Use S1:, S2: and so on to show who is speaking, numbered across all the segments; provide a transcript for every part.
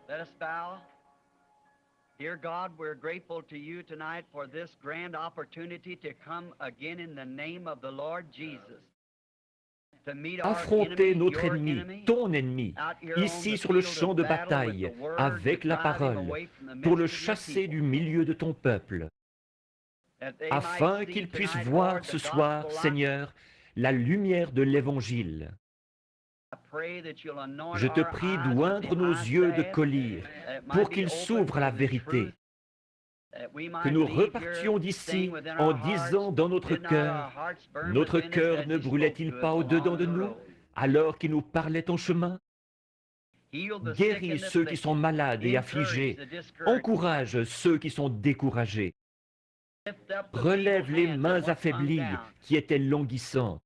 S1: Let us bow. Dear God, we're grateful to you tonight for this grand opportunity to come again in the name of the Lord Jesus. To meet our
S2: Affronter
S1: enemy,
S2: notre
S1: your
S2: ennemi,
S1: enemy,
S2: ton ennemi,
S1: out here on
S2: ici
S1: the
S2: sur le
S1: field
S2: champ
S1: of
S2: de
S1: battle with
S2: bataille,
S1: the word
S2: avec
S1: to
S2: la
S1: drive him
S2: parole,
S1: away from the
S2: pour le
S1: midst of your
S2: chasser
S1: people.
S2: du milieu de ton peuple,
S1: That they
S2: afin
S1: might see
S2: qu'il puisse
S1: tonight,
S2: voir
S1: Lord,
S2: ce
S1: the
S2: soir,
S1: gospel light.
S2: Seigneur, la lumière de l'Évangile.
S1: I pray that you'll anoint
S2: Je te
S1: our
S2: prie
S1: eyes with
S2: d'oindre
S1: the
S2: nos
S1: eye
S2: yeux de
S1: salve,
S2: collyre,
S1: that it might
S2: pour
S1: be
S2: qu'ils
S1: open
S2: s'ouvrent à la
S1: to the
S2: vérité,
S1: truth, that we
S2: que
S1: might
S2: nous
S1: leave
S2: repartions
S1: here
S2: d'ici
S1: saying within
S2: en
S1: our hearts,
S2: disant dans notre
S1: did not our
S2: cœur,
S1: hearts burn
S2: notre
S1: within us
S2: cœur
S1: as
S2: ne
S1: he spoke
S2: brûlait-il
S1: to us
S2: pas au-dedans
S1: along
S2: de
S1: the
S2: nous,
S1: road?
S2: alors qu'il nous parlait en chemin?
S1: Heal the sick
S2: Guéris
S1: and
S2: ceux qui sont
S1: afflicted,
S2: malades et
S1: encourage
S2: affligés,
S1: the discouraged,
S2: encourage ceux qui sont découragés,
S1: lift up the feeble
S2: relève les
S1: hands that
S2: mains
S1: once hung
S2: affaiblies
S1: down.
S2: qui étaient languissantes.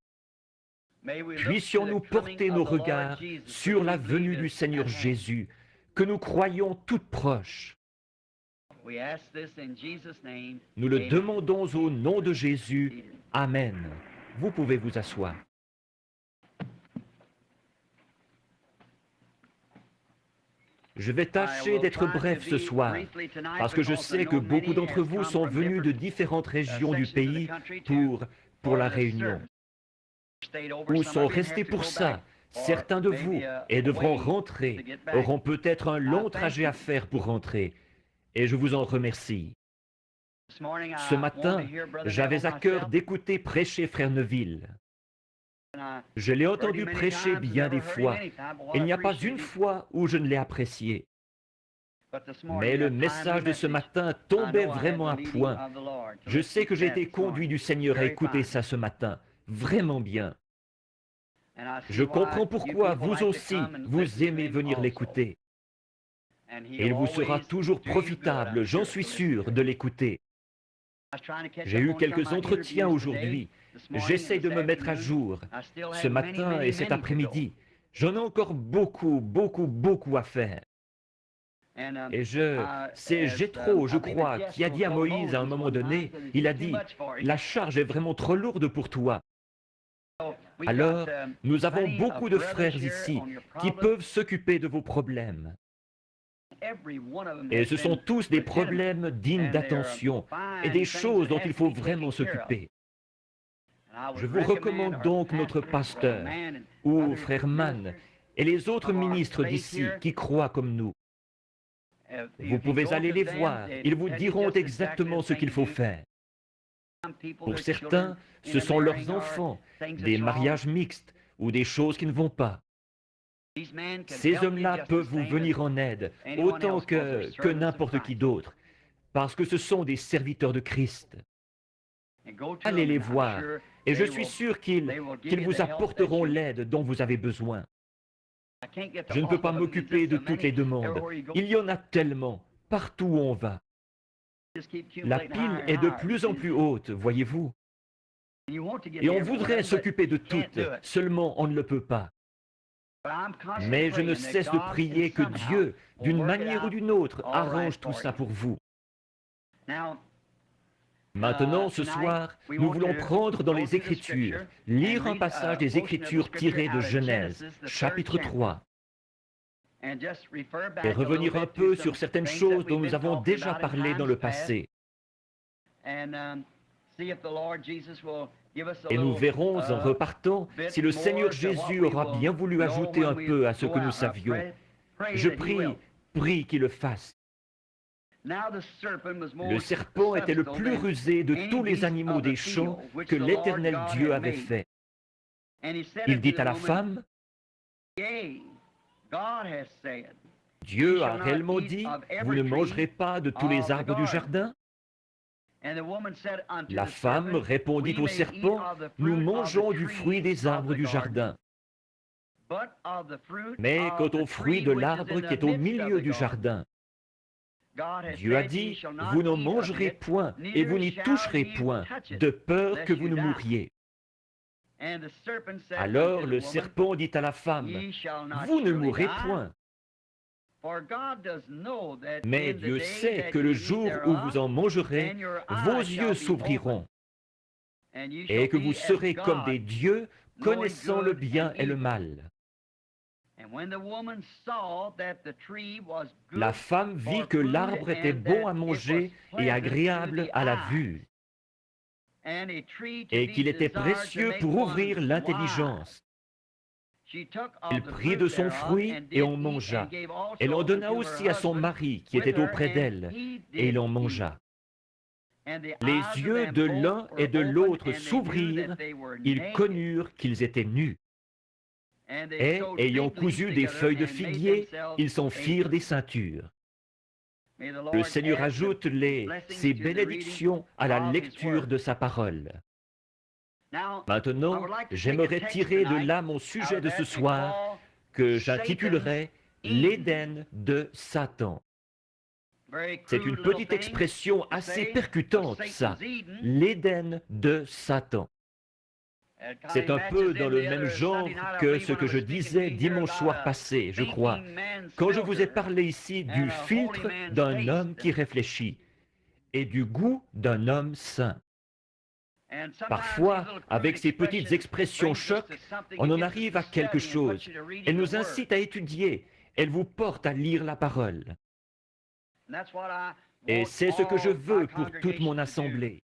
S1: May we look to
S2: Puissions-nous
S1: the coming
S2: porter
S1: of
S2: nos
S1: the Lord
S2: regards
S1: Jesus,
S2: sur
S1: which
S2: la
S1: we believe
S2: venue du
S1: is
S2: Seigneur
S1: at hand.
S2: Jésus, que nous croyons toute proche.
S1: We ask this in Jesus' name.
S2: Nous le
S1: Amen.
S2: demandons au nom de Jésus. Amen. Vous pouvez vous asseoir. Je vais tâcher d'être bref ce soir, parce que je sais que beaucoup d'entre vous sont venus de différentes régions du pays pour la réunion, ou sont restés pour ça. Certains de vous, et devront rentrer, auront peut-être un long trajet à faire pour rentrer, et je vous en remercie. Ce matin, j'avais à cœur d'écouter prêcher Frère Neville. Je l'ai entendu prêcher bien des fois. Il n'y a pas une fois où je ne l'ai apprécié. Mais le message de ce matin tombait vraiment à point. Je sais que j'ai été conduit du Seigneur à écouter ça ce matin. Vraiment bien. Je comprends pourquoi vous aussi, vous aimez venir l'écouter. Et il vous sera toujours profitable, j'en suis sûr, de l'écouter. J'ai eu quelques entretiens aujourd'hui. J'essaie de me mettre à jour. Ce matin et cet après-midi, j'en ai encore beaucoup à faire. Et c'est Jéthro, je crois, qui a dit à Moïse à un moment donné, il a dit, la charge est vraiment trop lourde pour toi. Alors, nous avons beaucoup de frères ici qui peuvent s'occuper de vos problèmes. Et ce sont tous des problèmes dignes d'attention et des choses dont il faut vraiment s'occuper. Je vous recommande donc notre pasteur, ou frère Mann, et les autres ministres d'ici qui croient comme nous. Vous pouvez aller les voir, ils vous diront exactement ce qu'il faut faire. Pour certains, ce sont leurs enfants, des mariages mixtes ou des choses qui ne vont pas. Ces hommes-là peuvent vous venir en aide autant que n'importe qui d'autre, parce que ce sont des serviteurs de Christ. Allez les voir, et je suis sûr qu'ils vous apporteront l'aide dont vous avez besoin. Je ne peux pas m'occuper de toutes les demandes. Il y en a tellement, partout où on va. La pile est de plus en plus haute, voyez-vous. Et on voudrait s'occuper de toutes, seulement on ne le peut pas. Mais je ne cesse de prier que Dieu, d'une manière ou d'une autre, arrange tout ça pour vous. Maintenant, ce soir, nous voulons prendre dans les Écritures, lire un passage des Écritures tiré de Genèse, chapitre 3, et revenir un peu sur certaines choses dont nous avons déjà parlé dans le passé. Et nous verrons en repartant si le Seigneur Jésus aura bien voulu ajouter un peu à ce que nous savions. Je prie qu'il le fasse. Le serpent était le plus rusé de tous les animaux des champs que l'Éternel Dieu avait fait. Il dit à la femme, Dieu a réellement dit, vous ne mangerez pas de tous les arbres du jardin? La femme répondit au serpent, nous mangeons du fruit des arbres du jardin. Mais quant au fruit de l'arbre qui est au milieu du jardin, Dieu a dit, vous n'en mangerez point et vous n'y toucherez point, de peur que vous ne mouriez. Alors le serpent dit à la femme, vous ne mourrez point. Mais Dieu sait que le jour où vous en mangerez, vos yeux s'ouvriront et que vous serez comme des dieux, connaissant le bien et le mal. La femme vit que l'arbre était bon à manger et agréable à la vue, et qu'il était précieux pour ouvrir l'intelligence. Elle prit de son fruit et en mangea. Elle en donna aussi à son mari qui était auprès d'elle, et il en mangea. Les yeux de l'un et de l'autre s'ouvrirent, ils connurent qu'ils étaient nus. Et, ayant cousu des feuilles de figuier, ils s'en firent des ceintures. Le Seigneur ajoute ses bénédictions à la lecture de sa parole. Maintenant, j'aimerais tirer de là mon sujet de ce soir, que j'intitulerai « L'Éden de Satan ». C'est une petite expression assez percutante, ça, l'Éden de Satan. C'est un peu dans le même genre que ce que je disais dimanche soir passé, je crois, quand je vous ai parlé ici du filtre d'un homme qui réfléchit et du goût d'un homme saint. Parfois, avec ces petites expressions choc, on en arrive à quelque chose. Elles nous incitent à étudier, elles vous portent à lire la parole. Et c'est ce que je veux pour toute mon assemblée.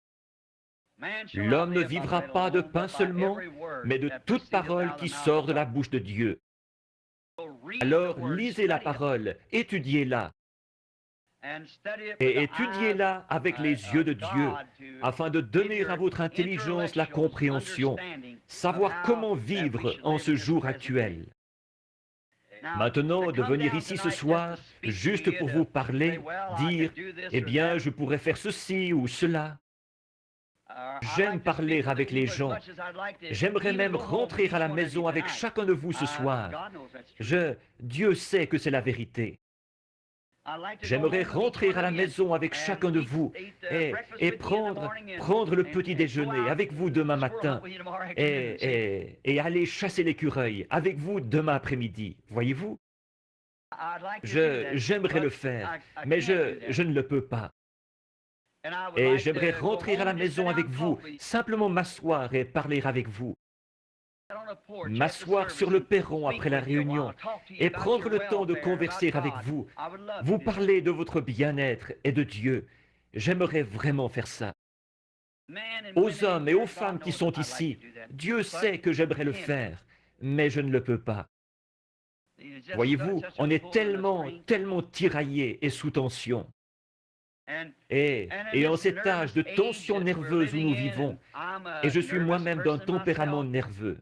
S2: L'homme ne vivra pas de pain seulement, mais de toute parole qui sort de la bouche de Dieu. Alors lisez la parole, étudiez-la. Et étudiez-la avec les yeux de Dieu, afin de donner à votre intelligence la compréhension, savoir comment vivre en ce jour actuel. Maintenant, de venir ici ce soir, juste pour vous parler, dire, eh bien, je pourrais faire ceci ou cela. J'aime parler avec les gens. J'aimerais même rentrer à la maison avec chacun de vous ce soir. Dieu sait que c'est la vérité. J'aimerais rentrer à la maison avec chacun de vous et prendre le petit déjeuner avec vous demain matin et aller chasser l'écureuil avec vous demain après-midi. Voyez-vous? J'aimerais le faire, mais je ne le peux pas. Et j'aimerais rentrer à la maison avec vous, simplement m'asseoir et parler avec vous. M'asseoir sur le perron après la réunion et prendre le temps de converser avec vous, vous parler de votre bien-être et de Dieu. J'aimerais vraiment faire ça. Aux hommes et aux femmes qui sont ici, Dieu sait que j'aimerais le faire, mais je ne le peux pas. Voyez-vous, on est tellement tiraillé et sous tension. Et en cet âge de tension nerveuse où nous vivons, et je suis moi-même d'un tempérament nerveux.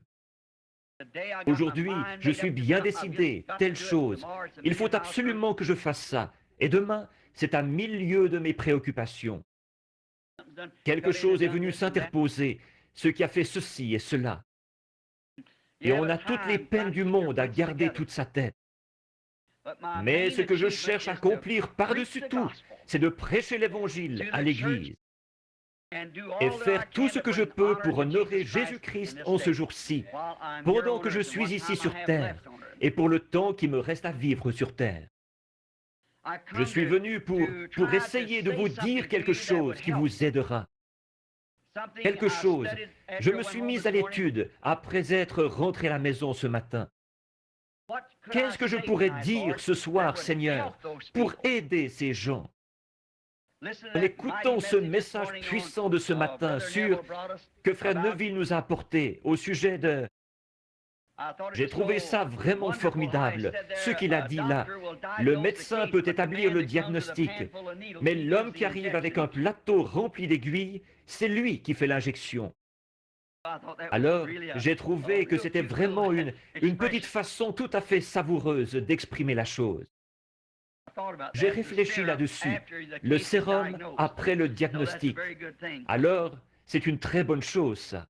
S2: Aujourd'hui, je suis bien décidé, telle chose. Il faut absolument que je fasse ça. Et demain, c'est à 1000 lieues de mes préoccupations. Quelque chose est venu s'interposer, ce qui a fait ceci et cela. Et on a toutes les peines du monde à garder toute sa tête. Mais ce que je cherche à accomplir par-dessus tout, c'est de prêcher l'Évangile à l'Église et faire tout ce que je peux pour honorer Jésus-Christ en ce jour-ci, pendant que je suis ici sur terre et pour le temps qui me reste à vivre sur terre. Je suis venu pour essayer de vous dire quelque chose qui vous aidera. Quelque chose. Je me suis mis à l'étude après être rentré à la maison ce matin. Qu'est-ce que je pourrais dire ce soir, Seigneur, pour aider ces gens? En écoutant ce message puissant de ce matin que Frère Neville nous a apporté au sujet de... J'ai trouvé ça vraiment formidable, ce qu'il a dit là. Le médecin peut établir le diagnostic, mais l'homme qui arrive avec un plateau rempli d'aiguilles, c'est lui qui fait l'injection. Alors, j'ai trouvé que c'était vraiment une petite façon tout à fait savoureuse d'exprimer la chose. J'ai réfléchi là-dessus. Le sérum après le diagnostic. Alors, c'est une très bonne chose, ça.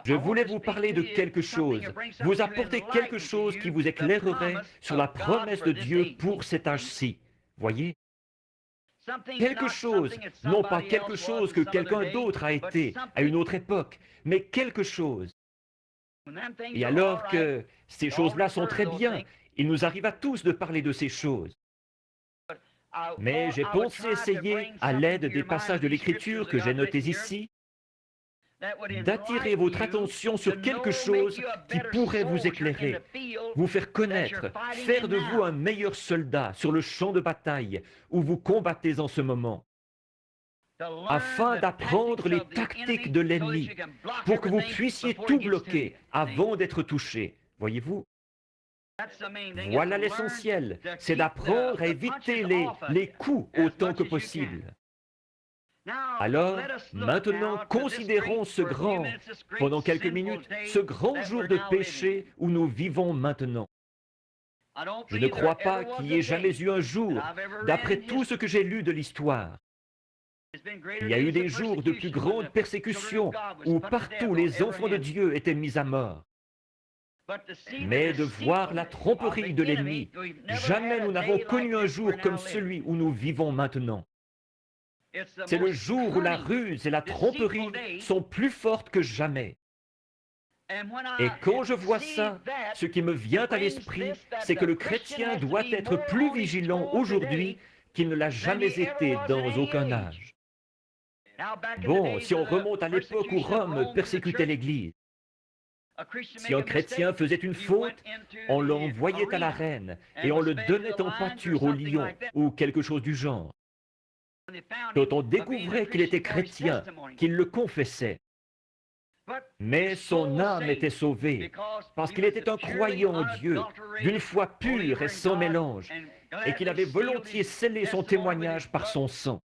S2: Je voulais vous parler de quelque chose, vous apporter quelque chose qui vous éclairerait sur la promesse de Dieu pour cet âge-ci. Voyez? Quelque chose, non pas quelque chose que quelqu'un d'autre a été à une autre époque, mais quelque chose. Et alors que ces choses-là sont très bien, il nous arrive à tous de parler de ces choses. Mais j'ai pensé essayer, à l'aide des passages de l'Écriture que j'ai notés ici, d'attirer votre attention sur quelque chose qui pourrait vous éclairer vous faire connaître, faire de vous un meilleur soldat sur le champ de bataille où vous combattez en ce moment, afin d'apprendre les tactiques de l'ennemi, pour que vous puissiez tout bloquer avant d'être touché. Voyez-vous? Voilà l'essentiel, c'est d'apprendre à éviter les coups autant que possible. Alors, maintenant, considérons pendant quelques minutes, ce grand jour de péché où nous vivons maintenant. Je ne crois pas qu'il y ait jamais eu un jour, d'après tout ce que j'ai lu de l'histoire. Il y a eu des jours de plus grande persécution où partout les enfants de Dieu étaient mis à mort. Mais de voir la tromperie de l'ennemi, jamais nous n'avons connu un jour comme celui où nous vivons maintenant. C'est le jour où la ruse et la tromperie sont plus fortes que jamais. Et quand je vois ça, ce qui me vient à l'esprit, c'est que le chrétien doit être plus vigilant aujourd'hui qu'il ne l'a jamais été dans aucun âge. Bon, si on remonte à l'époque où Rome persécutait l'Église, si un chrétien faisait une faute, on l'envoyait à l'arène et on le donnait en pâture au lion ou quelque chose du genre. Quand on découvrait qu'il était chrétien, qu'il le confessait, mais son âme était sauvée parce qu'il était un croyant en Dieu, d'une foi pure et sans mélange, et qu'il avait volontiers scellé son témoignage par son sang.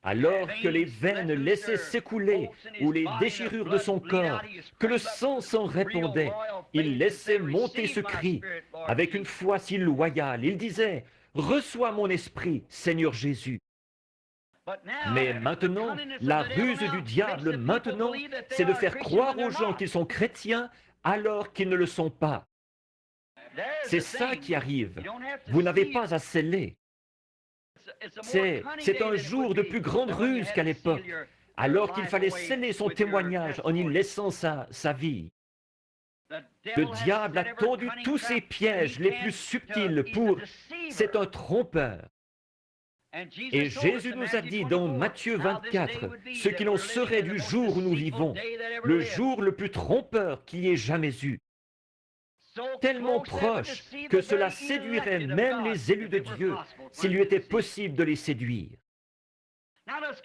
S2: Alors que les veines laissaient s'écouler ou les déchirures de son corps, que le sang s'en répandait, il laissait monter ce cri avec une foi si loyale. Il disait « Reçois mon esprit, Seigneur Jésus ». Mais maintenant, la ruse du diable maintenant, c'est de faire croire aux gens qu'ils sont chrétiens alors qu'ils ne le sont pas. C'est ça qui arrive. Vous n'avez pas à sceller. C'est un jour de plus grande ruse qu'à l'époque, alors qu'il fallait sceller son témoignage en y laissant sa vie. Le diable a tendu tous ses pièges les plus subtils C'est un trompeur. Et Jésus nous a dit dans Matthieu 24 ce qu'il en serait du jour où nous vivons, le jour le plus trompeur qu'il y ait jamais eu. Tellement proche que cela séduirait même les élus de Dieu s'il lui était possible de les séduire.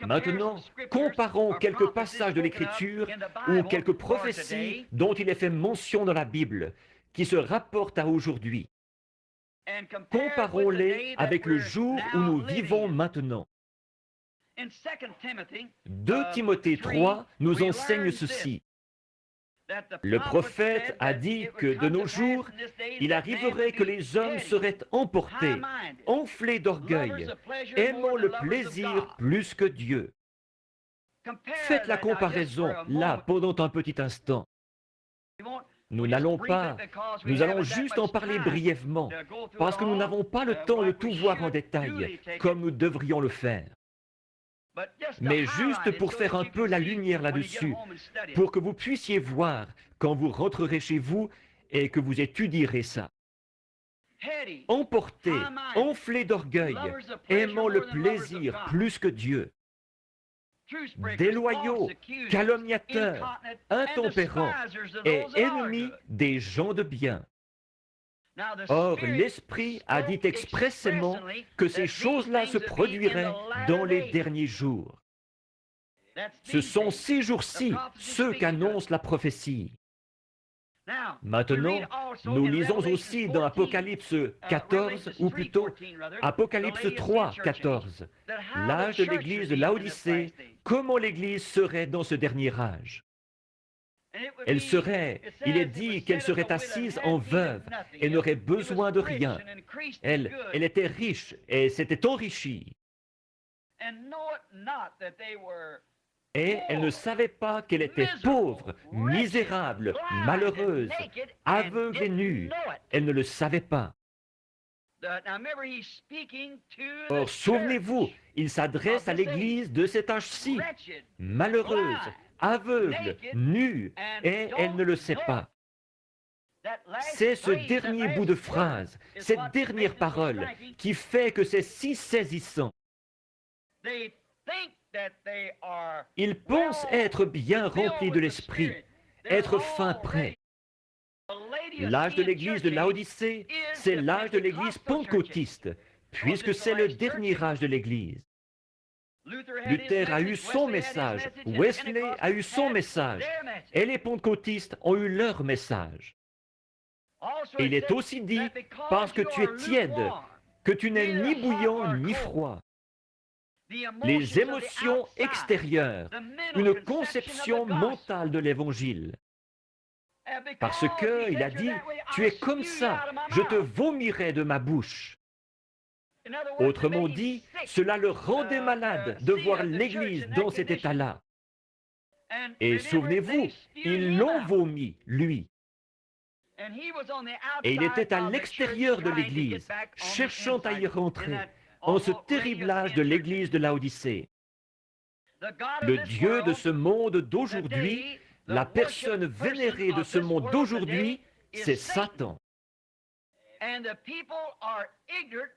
S2: Maintenant, comparons quelques passages de l'Écriture ou quelques prophéties dont il est fait mention dans la Bible qui se rapportent à aujourd'hui. Comparons-les avec le jour où nous vivons maintenant. 2 Timothée 3 nous enseigne ceci. Le prophète a dit que de nos jours, il arriverait que les hommes seraient emportés, enflés d'orgueil, aimant le plaisir plus que Dieu. Faites la comparaison là pendant un petit instant. Nous n'allons pas, nous allons juste en parler brièvement, parce que nous n'avons pas le temps de tout voir en détail, comme nous devrions le faire. Mais juste pour faire un peu la lumière là-dessus, pour que vous puissiez voir quand vous rentrerez chez vous et que vous étudierez ça. Emportés, enflés d'orgueil, aimant le plaisir plus que Dieu. Déloyaux, calomniateurs, intempérants et ennemis des gens de bien. Or, l'Esprit a dit expressément que ces choses-là se produiraient dans les derniers jours. Ce sont ces jours-ci ceux qu'annonce la prophétie. Maintenant, nous lisons aussi dans Apocalypse 14, ou plutôt Apocalypse 3, 14, l'âge de l'Église de Laodicée, comment l'Église serait dans ce dernier âge. Elle serait, il est dit qu'elle serait assise en veuve et n'aurait besoin de rien. Elle était riche et s'était enrichie. Et elle ne savait pas qu'elle était pauvre, misérable, malheureuse, aveugle et nue. Elle ne le savait pas. Or, souvenez-vous, il s'adresse à l'Église de cet âge-ci, malheureuse, aveugle, nue, et elle ne le sait pas. C'est ce dernier bout de phrase, cette dernière parole, qui fait que c'est si saisissant. Ils pensent être bien remplis de l'Esprit, être fin prêts. L'âge de l'Église de Laodicée, c'est l'âge de l'Église pentecôtiste, puisque c'est le dernier âge de l'Église. Luther a eu son message, Wesley a eu son message, et les pentecôtistes ont eu leur message. Et il est aussi dit, parce que tu es tiède, que tu n'es ni bouillant ni froid. Les émotions extérieures, une conception mentale de l'Évangile. Parce que, il a dit, tu es comme ça, je te vomirai de ma bouche. Autrement dit, cela le rendait malade de voir l'Église dans cet état-là. Et souvenez-vous, ils l'ont vomi, lui. Et il était à l'extérieur de l'Église, cherchant à y rentrer, en ce terrible âge de l'Église de Laodicée. Le Dieu de ce monde d'aujourd'hui, la personne vénérée de ce monde d'aujourd'hui, c'est Satan.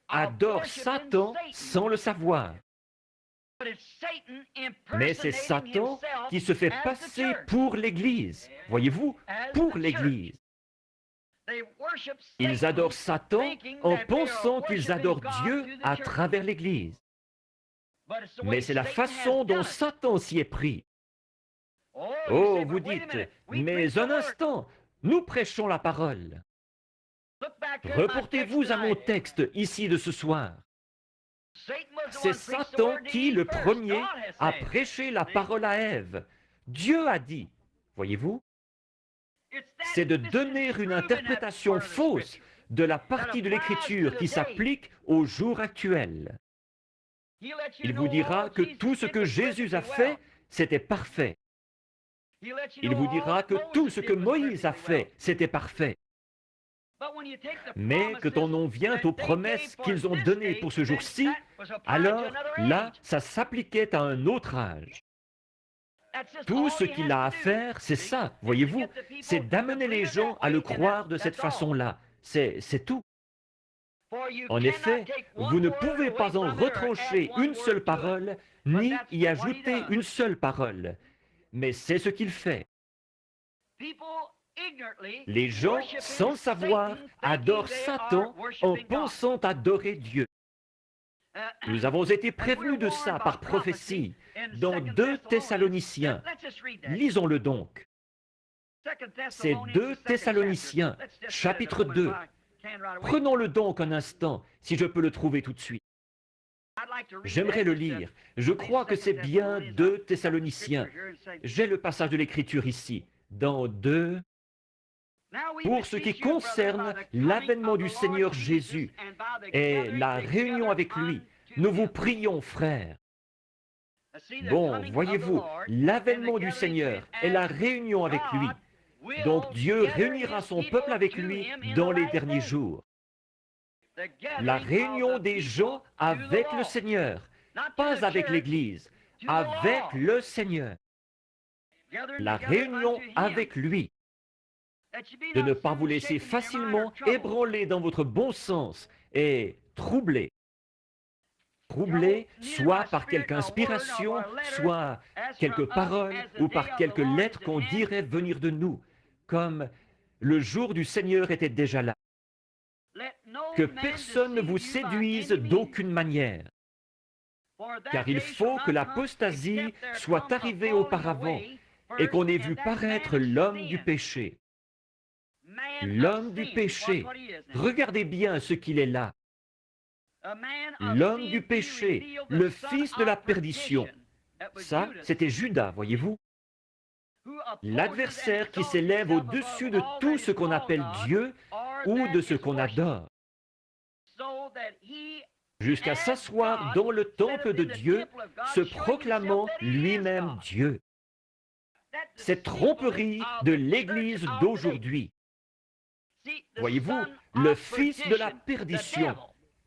S2: Adore Satan sans le savoir. Mais c'est Satan qui se fait passer pour l'Église. Voyez-vous, pour l'Église. Ils adorent Satan en pensant qu'ils adorent Dieu à travers l'Église. Mais c'est la façon dont Satan s'y est pris. Oh, vous dites, mais un instant, nous prêchons la parole. Reportez-vous à mon texte ici de ce soir. C'est Satan qui, le premier, a prêché la parole à Ève. Dieu a dit, voyez-vous, c'est de donner une interprétation fausse de la partie de l'Écriture qui s'applique au jour actuel. Il vous dira que tout ce que Jésus a fait, c'était parfait. Il vous dira que tout ce que Moïse a fait, c'était parfait. Mais que quand on vient aux promesses qu'ils ont données pour ce jour-ci, alors là, ça s'appliquait à un autre âge. Tout ce qu'il a à faire, c'est ça, voyez-vous, c'est d'amener les gens à le croire de cette façon-là. C'est tout. En effet, vous ne pouvez pas en retrancher une seule parole, ni y ajouter une seule parole. Mais c'est ce qu'il fait. Les gens, sans le savoir, adorent Satan en pensant adorer Dieu. Nous avons été prévenus de ça par prophétie dans 2 Thessaloniciens. Lisons-le donc. C'est 2 Thessaloniciens, chapitre 2. Prenons-le donc un instant, si je peux le trouver tout de suite. J'aimerais le lire. Je crois que c'est bien 2 Thessaloniciens. J'ai le passage de l'Écriture ici, dans 2. Pour ce qui concerne l'avènement du Seigneur Jésus et la réunion avec lui, nous vous prions, frères. Bon, voyez-vous, l'avènement du Seigneur et la réunion avec lui. Donc Dieu réunira son peuple avec lui dans les derniers jours. La réunion des gens avec le Seigneur, pas avec l'Église, avec le Seigneur. La réunion avec lui. De ne pas vous laisser facilement ébranler dans votre bon sens et troubler. Troubler, soit par quelque inspiration, soit quelques paroles, ou par quelques lettres qu'on dirait venir de nous, comme le jour du Seigneur était déjà là. Que personne ne vous séduise d'aucune manière, car il faut que l'apostasie soit arrivée auparavant et qu'on ait vu paraître l'homme du péché. L'homme du péché, regardez bien ce qu'il est là. L'homme du péché, le fils de la perdition. Ça, c'était Judas, voyez-vous. L'adversaire qui s'élève au-dessus de tout ce qu'on appelle Dieu ou de ce qu'on adore, jusqu'à s'asseoir dans le temple de Dieu, se proclamant lui-même Dieu. Cette tromperie de l'Église d'aujourd'hui. Voyez-vous, le fils de la perdition,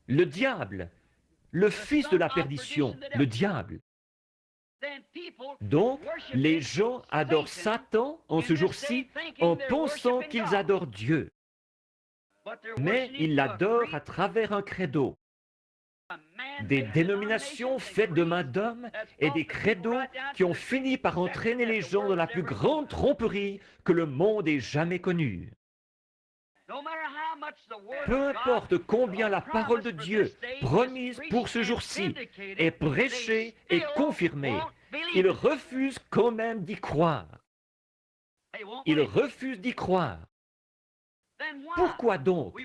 S2: le diable, le fils de la perdition, le diable. Donc, les gens adorent Satan en ce jour-ci en pensant qu'ils adorent Dieu. Mais ils l'adorent à travers un credo. Des dénominations faites de main d'homme et des credos qui ont fini par entraîner les gens dans la plus grande tromperie que le monde ait jamais connue. Peu importe combien la parole de Dieu, promise pour ce jour-ci, est prêchée et confirmée, ils refusent quand même d'y croire. Ils refusent d'y croire. Pourquoi donc?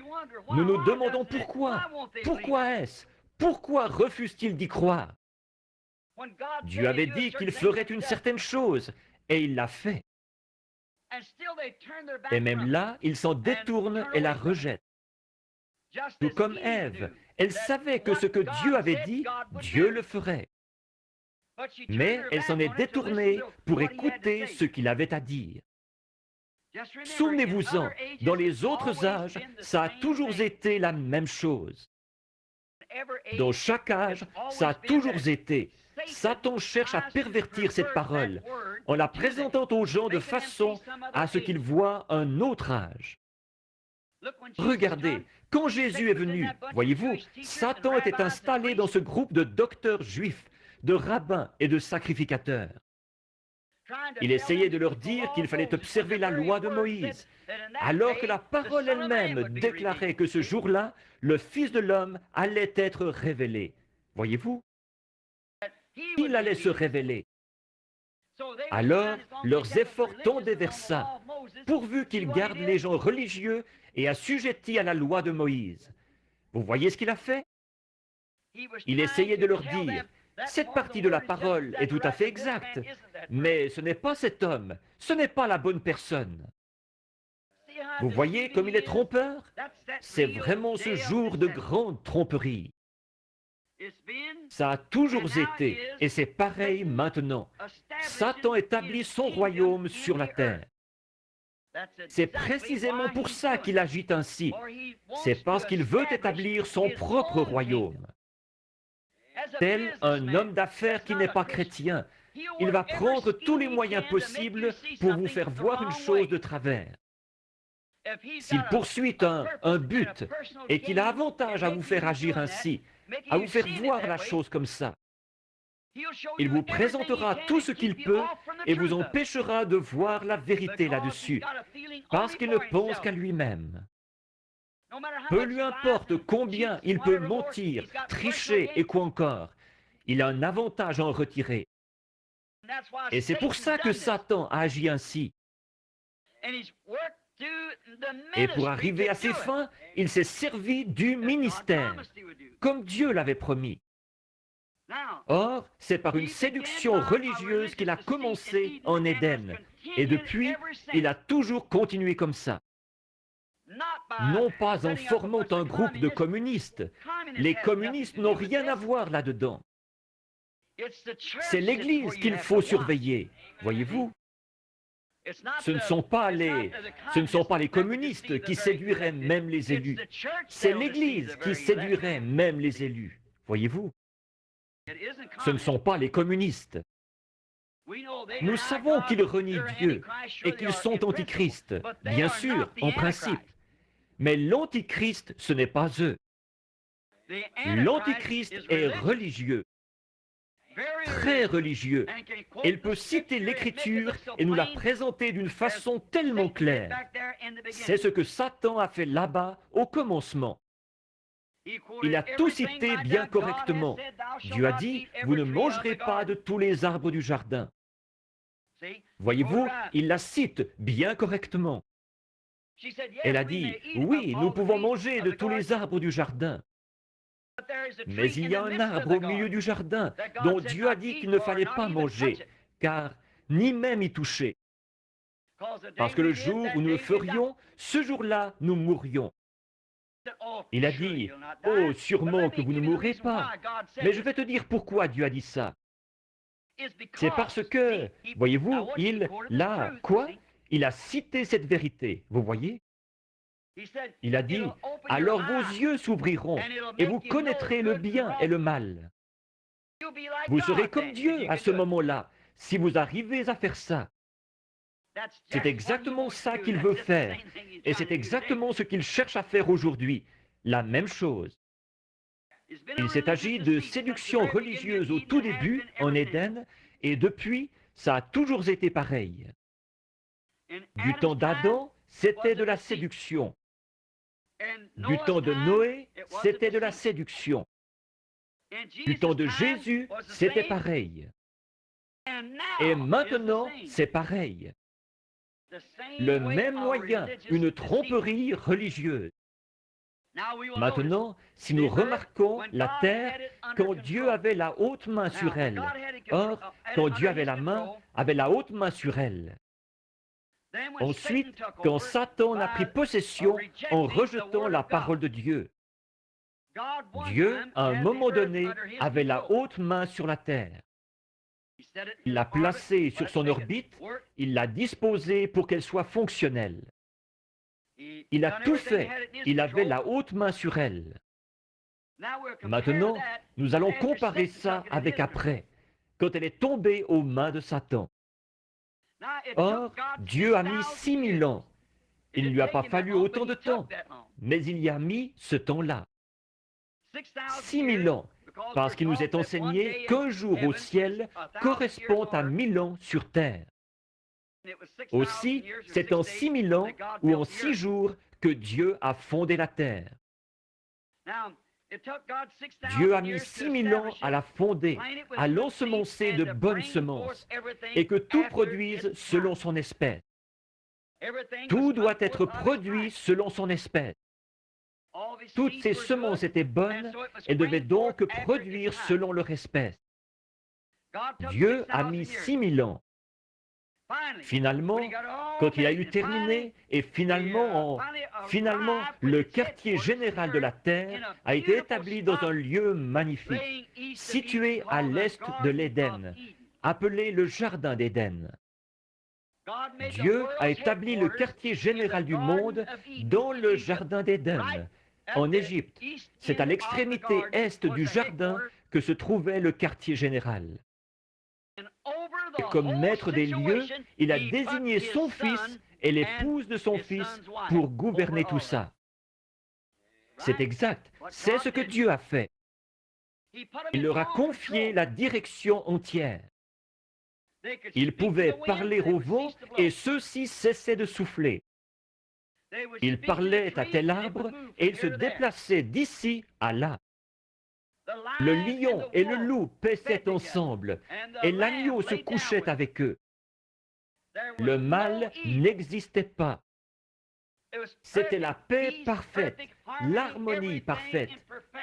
S2: Nous nous demandons pourquoi. Pourquoi est-ce? Pourquoi refusent-ils d'y croire? Dieu avait dit qu'il ferait une certaine chose, et il l'a fait. Et même là, ils s'en détournent et la rejettent. Tout comme Ève, elle savait que ce que Dieu avait dit, Dieu le ferait. Mais elle s'en est détournée pour écouter ce qu'il avait à dire. Souvenez-vous-en, dans les autres âges, ça a toujours été la même chose. Dans chaque âge, ça a toujours été. Satan cherche à pervertir cette parole en la présentant aux gens de façon à ce qu'ils voient un autre âge. Regardez, quand Jésus est venu, voyez-vous, Satan était installé dans ce groupe de docteurs juifs, de rabbins et de sacrificateurs. Il essayait de leur dire qu'il fallait observer la loi de Moïse, alors que la parole elle-même déclarait que ce jour-là, le Fils de l'homme allait être révélé. Voyez-vous? Il allait se révéler. Alors, leurs efforts tendaient vers ça, pourvu qu'ils gardent les gens religieux et assujettis à la loi de Moïse. Vous voyez ce qu'il a fait? Il essayait de leur dire, cette partie de la parole est tout à fait exacte, mais ce n'est pas cet homme, ce n'est pas la bonne personne. Vous voyez comme il est trompeur? C'est vraiment ce jour de grande tromperie. Ça a toujours été, et c'est pareil maintenant. Satan établit son royaume sur la terre. C'est précisément pour ça qu'il agit ainsi. C'est parce qu'il veut établir son propre royaume. Tel un homme d'affaires qui n'est pas chrétien, il va prendre tous les moyens possibles pour vous faire voir une chose de travers. S'il poursuit un but et qu'il a avantage à vous faire agir ainsi, à vous faire voir la chose comme ça, il vous présentera tout ce qu'il peut et vous empêchera de voir la vérité là-dessus, parce qu'il ne pense qu'à lui-même. Peu lui importe combien il peut mentir, tricher et quoi encore, il a un avantage à en retirer. Et c'est pour ça que Satan a agi ainsi. Et pour arriver à ses fins, il s'est servi du ministère, comme Dieu l'avait promis. Or, c'est par une séduction religieuse qu'il a commencé en Éden. Et depuis, il a toujours continué comme ça. Non pas en formant un groupe de communistes. Les communistes n'ont rien à voir là-dedans. C'est l'Église qu'il faut surveiller, voyez-vous. Ce ne sont pas les communistes qui séduiraient même les élus. C'est l'Église qui séduirait même les élus, voyez-vous. Ce ne sont pas les communistes. Nous savons qu'ils renient Dieu et qu'ils sont antichristes, bien sûr, en principe. Mais l'antichrist, ce n'est pas eux. L'antichrist est religieux, très religieux. Il peut citer l'Écriture et nous la présenter d'une façon tellement claire. C'est ce que Satan a fait là-bas au commencement. Il a tout cité bien correctement. Dieu a dit, vous ne mangerez pas de tous les arbres du jardin. Voyez-vous, il la cite bien correctement. Elle a dit, oui, nous pouvons manger de tous les arbres du jardin. Mais il y a un arbre au milieu du jardin dont Dieu a dit qu'il ne fallait pas manger, car ni même y toucher. Parce que le jour où nous le ferions, ce jour-là, nous mourrions. Il a dit, oh, sûrement que vous ne mourrez pas. Mais je vais te dire pourquoi Dieu a dit ça. C'est parce que, voyez-vous, il a cité cette vérité, vous voyez? Il a dit, alors vos yeux s'ouvriront et vous connaîtrez le bien et le mal. Vous serez comme Dieu à ce moment-là, si vous arrivez à faire ça. C'est exactement ça qu'il veut faire, et c'est exactement ce qu'il cherche à faire aujourd'hui, la même chose. Il s'est agi de séduction religieuse au tout début, en Éden, et depuis, ça a toujours été pareil. Du temps d'Adam, c'était de la séduction. Du temps de Noé, c'était de la séduction. Du temps de Jésus, c'était pareil. Et maintenant, c'est pareil. Le même moyen, une tromperie religieuse. Maintenant, si nous remarquons la terre, quand Dieu avait la haute main sur elle, or, quand Dieu avait la haute main sur elle. Ensuite, quand Satan a pris possession en rejetant la parole de Dieu, Dieu, à un moment donné, avait la haute main sur la terre. Il l'a placée sur son orbite, il l'a disposée pour qu'elle soit fonctionnelle. Il a tout fait, il avait la haute main sur elle. Maintenant, nous allons comparer ça avec après, quand elle est tombée aux mains de Satan. Or, Dieu a mis 6000 ans. Il ne lui a pas fallu autant de temps, mais il y a mis ce temps-là. 6000 ans, parce qu'il nous est enseigné qu'un jour au ciel correspond à 1000 ans sur terre. Aussi, c'est en 6000 ans ou en 6 jours que Dieu a fondé la terre. Dieu a mis 6000 ans à la fonder, à l'ensemencer de bonnes semences, et que tout produise selon son espèce. Tout doit être produit selon son espèce. Toutes ces semences étaient bonnes et devaient donc produire selon leur espèce. Dieu a mis 6000 ans. Finalement, quand il a eu terminé, et finalement, le quartier général de la terre a été établi dans un lieu magnifique, situé à l'est de l'Éden, appelé le Jardin d'Éden. Dieu a établi le quartier général du monde dans le Jardin d'Éden, en Égypte. C'est à l'extrémité est du jardin que se trouvait le quartier général. Et comme maître des lieux, il a désigné son fils et l'épouse de son fils pour gouverner tout ça. C'est exact, c'est ce que Dieu a fait. Il leur a confié la direction entière. Ils pouvaient parler au vent et ceux-ci cessaient de souffler. Ils parlaient à tel arbre et ils se déplaçaient d'ici à là. Le lion et le loup paissaient ensemble et l'agneau se couchait avec eux. Le mal n'existait pas. C'était la paix parfaite, l'harmonie parfaite.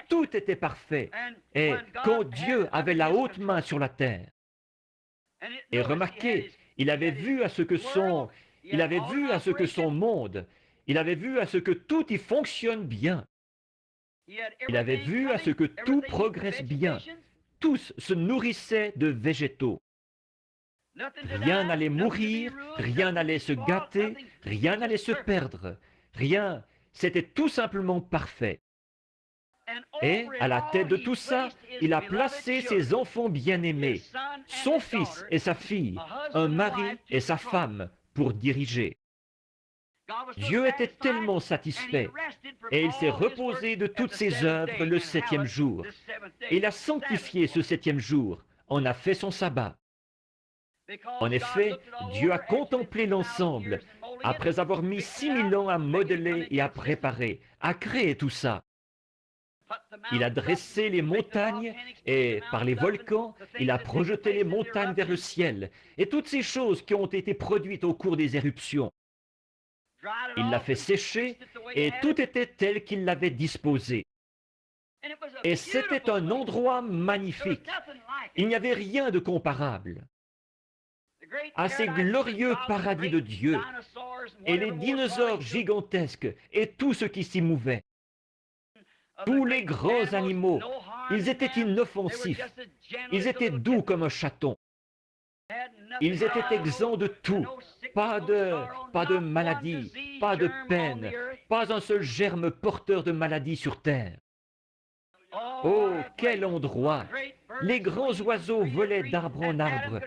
S2: Tout était parfait. Et quand Dieu avait la haute main sur la terre, et remarquez, il avait vu à ce que son monde, il avait vu à ce que tout y fonctionne bien. Il avait vu à ce que tout progresse bien. Tous se nourrissaient de végétaux. Rien n'allait mourir, rien n'allait se gâter, rien n'allait se perdre. Rien, c'était tout simplement parfait. Et à la tête de tout ça, il a placé ses enfants bien-aimés, son fils et sa fille, un mari et sa femme, pour diriger. Dieu était tellement satisfait et il s'est reposé de toutes ses œuvres le 7e jour. Il a sanctifié ce 7e jour, en a fait son sabbat. En effet, Dieu a contemplé l'ensemble, après avoir mis 6000 ans à modeler et à préparer, à créer tout ça. Il a dressé les montagnes et, par les volcans, il a projeté les montagnes vers le ciel et toutes ces choses qui ont été produites au cours des éruptions. Il l'a fait sécher et tout était tel qu'il l'avait disposé. Et c'était un endroit magnifique. Il n'y avait rien de comparable à ces glorieux paradis de Dieu et les dinosaures gigantesques et tout ce qui s'y mouvait. Tous les grands animaux, ils étaient inoffensifs, ils étaient doux comme un chaton. Ils étaient exempts de tout, pas de maladie, pas de peine, pas un seul germe porteur de maladie sur terre. Oh, quel endroit! Les grands oiseaux volaient d'arbre en arbre.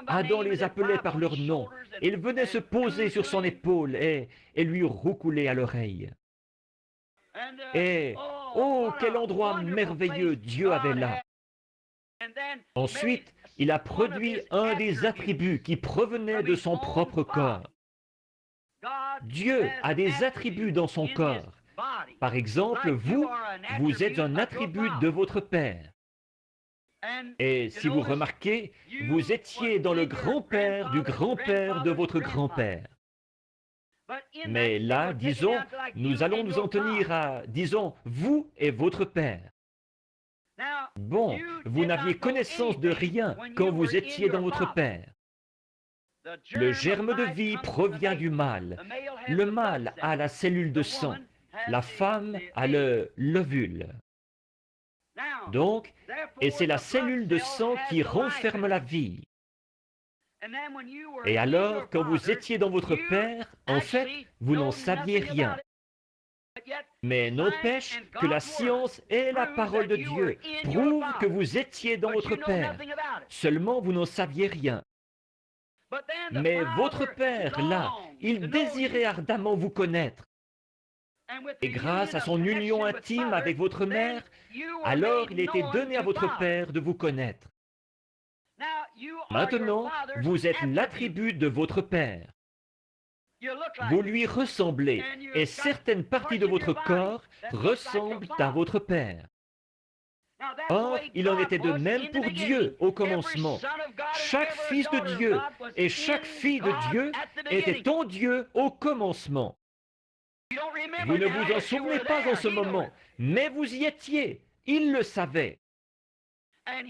S2: Adam les appelait par leur nom. Ils venaient se poser sur son épaule et lui roucouler à l'oreille. Et, oh, quel endroit merveilleux Dieu avait là! Ensuite, il a produit un des attributs qui provenaient de son propre corps. Dieu a des attributs dans son corps, Par exemple, vous êtes un attribut de votre père. Et si vous remarquez, vous étiez dans le grand-père du grand-père de votre grand-père. Mais là, disons, nous allons nous en tenir à, disons, vous et votre père. Bon, vous n'aviez connaissance de rien quand vous étiez dans votre père. Le germe de vie provient du mâle. Le mâle a la cellule de sang. La femme a l'ovule. Donc, et c'est la cellule de sang qui renferme la vie. Et alors, quand vous étiez dans votre père, en fait, vous n'en saviez rien. Mais n'empêche que la science et la parole de Dieu prouvent que vous étiez dans votre père. Seulement, vous n'en saviez rien. Mais votre père, là, il désirait ardemment vous connaître. Et grâce à son union intime avec votre mère, alors il était donné à votre père de vous connaître. Maintenant, vous êtes l'attribut de votre père. Vous lui ressemblez, et certaines parties de votre corps ressemblent à votre père. Or, il en était de même pour Dieu au commencement. Chaque fils de Dieu et chaque fille de Dieu était en Dieu au commencement. Vous ne vous en souvenez pas en ce moment, mais vous y étiez. Il le savait.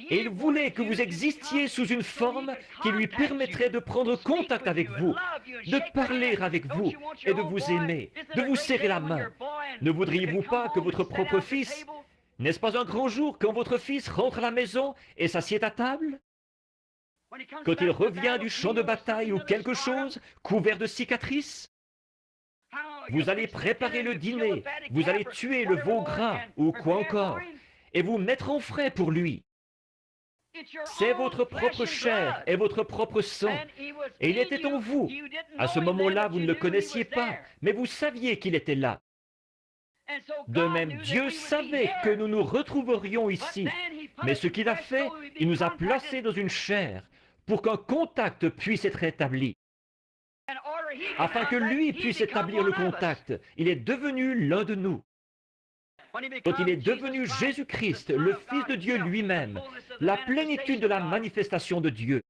S2: Et il voulait que vous existiez sous une forme qui lui permettrait de prendre contact avec vous, de parler avec vous et de vous aimer, de vous serrer la main. Ne voudriez-vous pas que votre propre fils, n'est-ce pas un grand jour quand votre fils rentre à la maison et s'assied à table? Quand il revient du champ de bataille ou quelque chose, couvert de cicatrices? Vous allez préparer le dîner, vous allez tuer le veau gras ou quoi encore, et vous mettre en frais pour lui. C'est votre propre chair et votre propre sang. Et il était en vous. À ce moment-là, vous ne le connaissiez pas, mais vous saviez qu'il était là. De même, Dieu savait que nous nous retrouverions ici. Mais ce qu'il a fait, il nous a placés dans une chair pour qu'un contact puisse être établi. Afin que lui puisse établir le contact, il est devenu l'un de nous. Quand il est devenu Jésus-Christ, le Fils de Dieu lui-même, la plénitude de la manifestation de Dieu.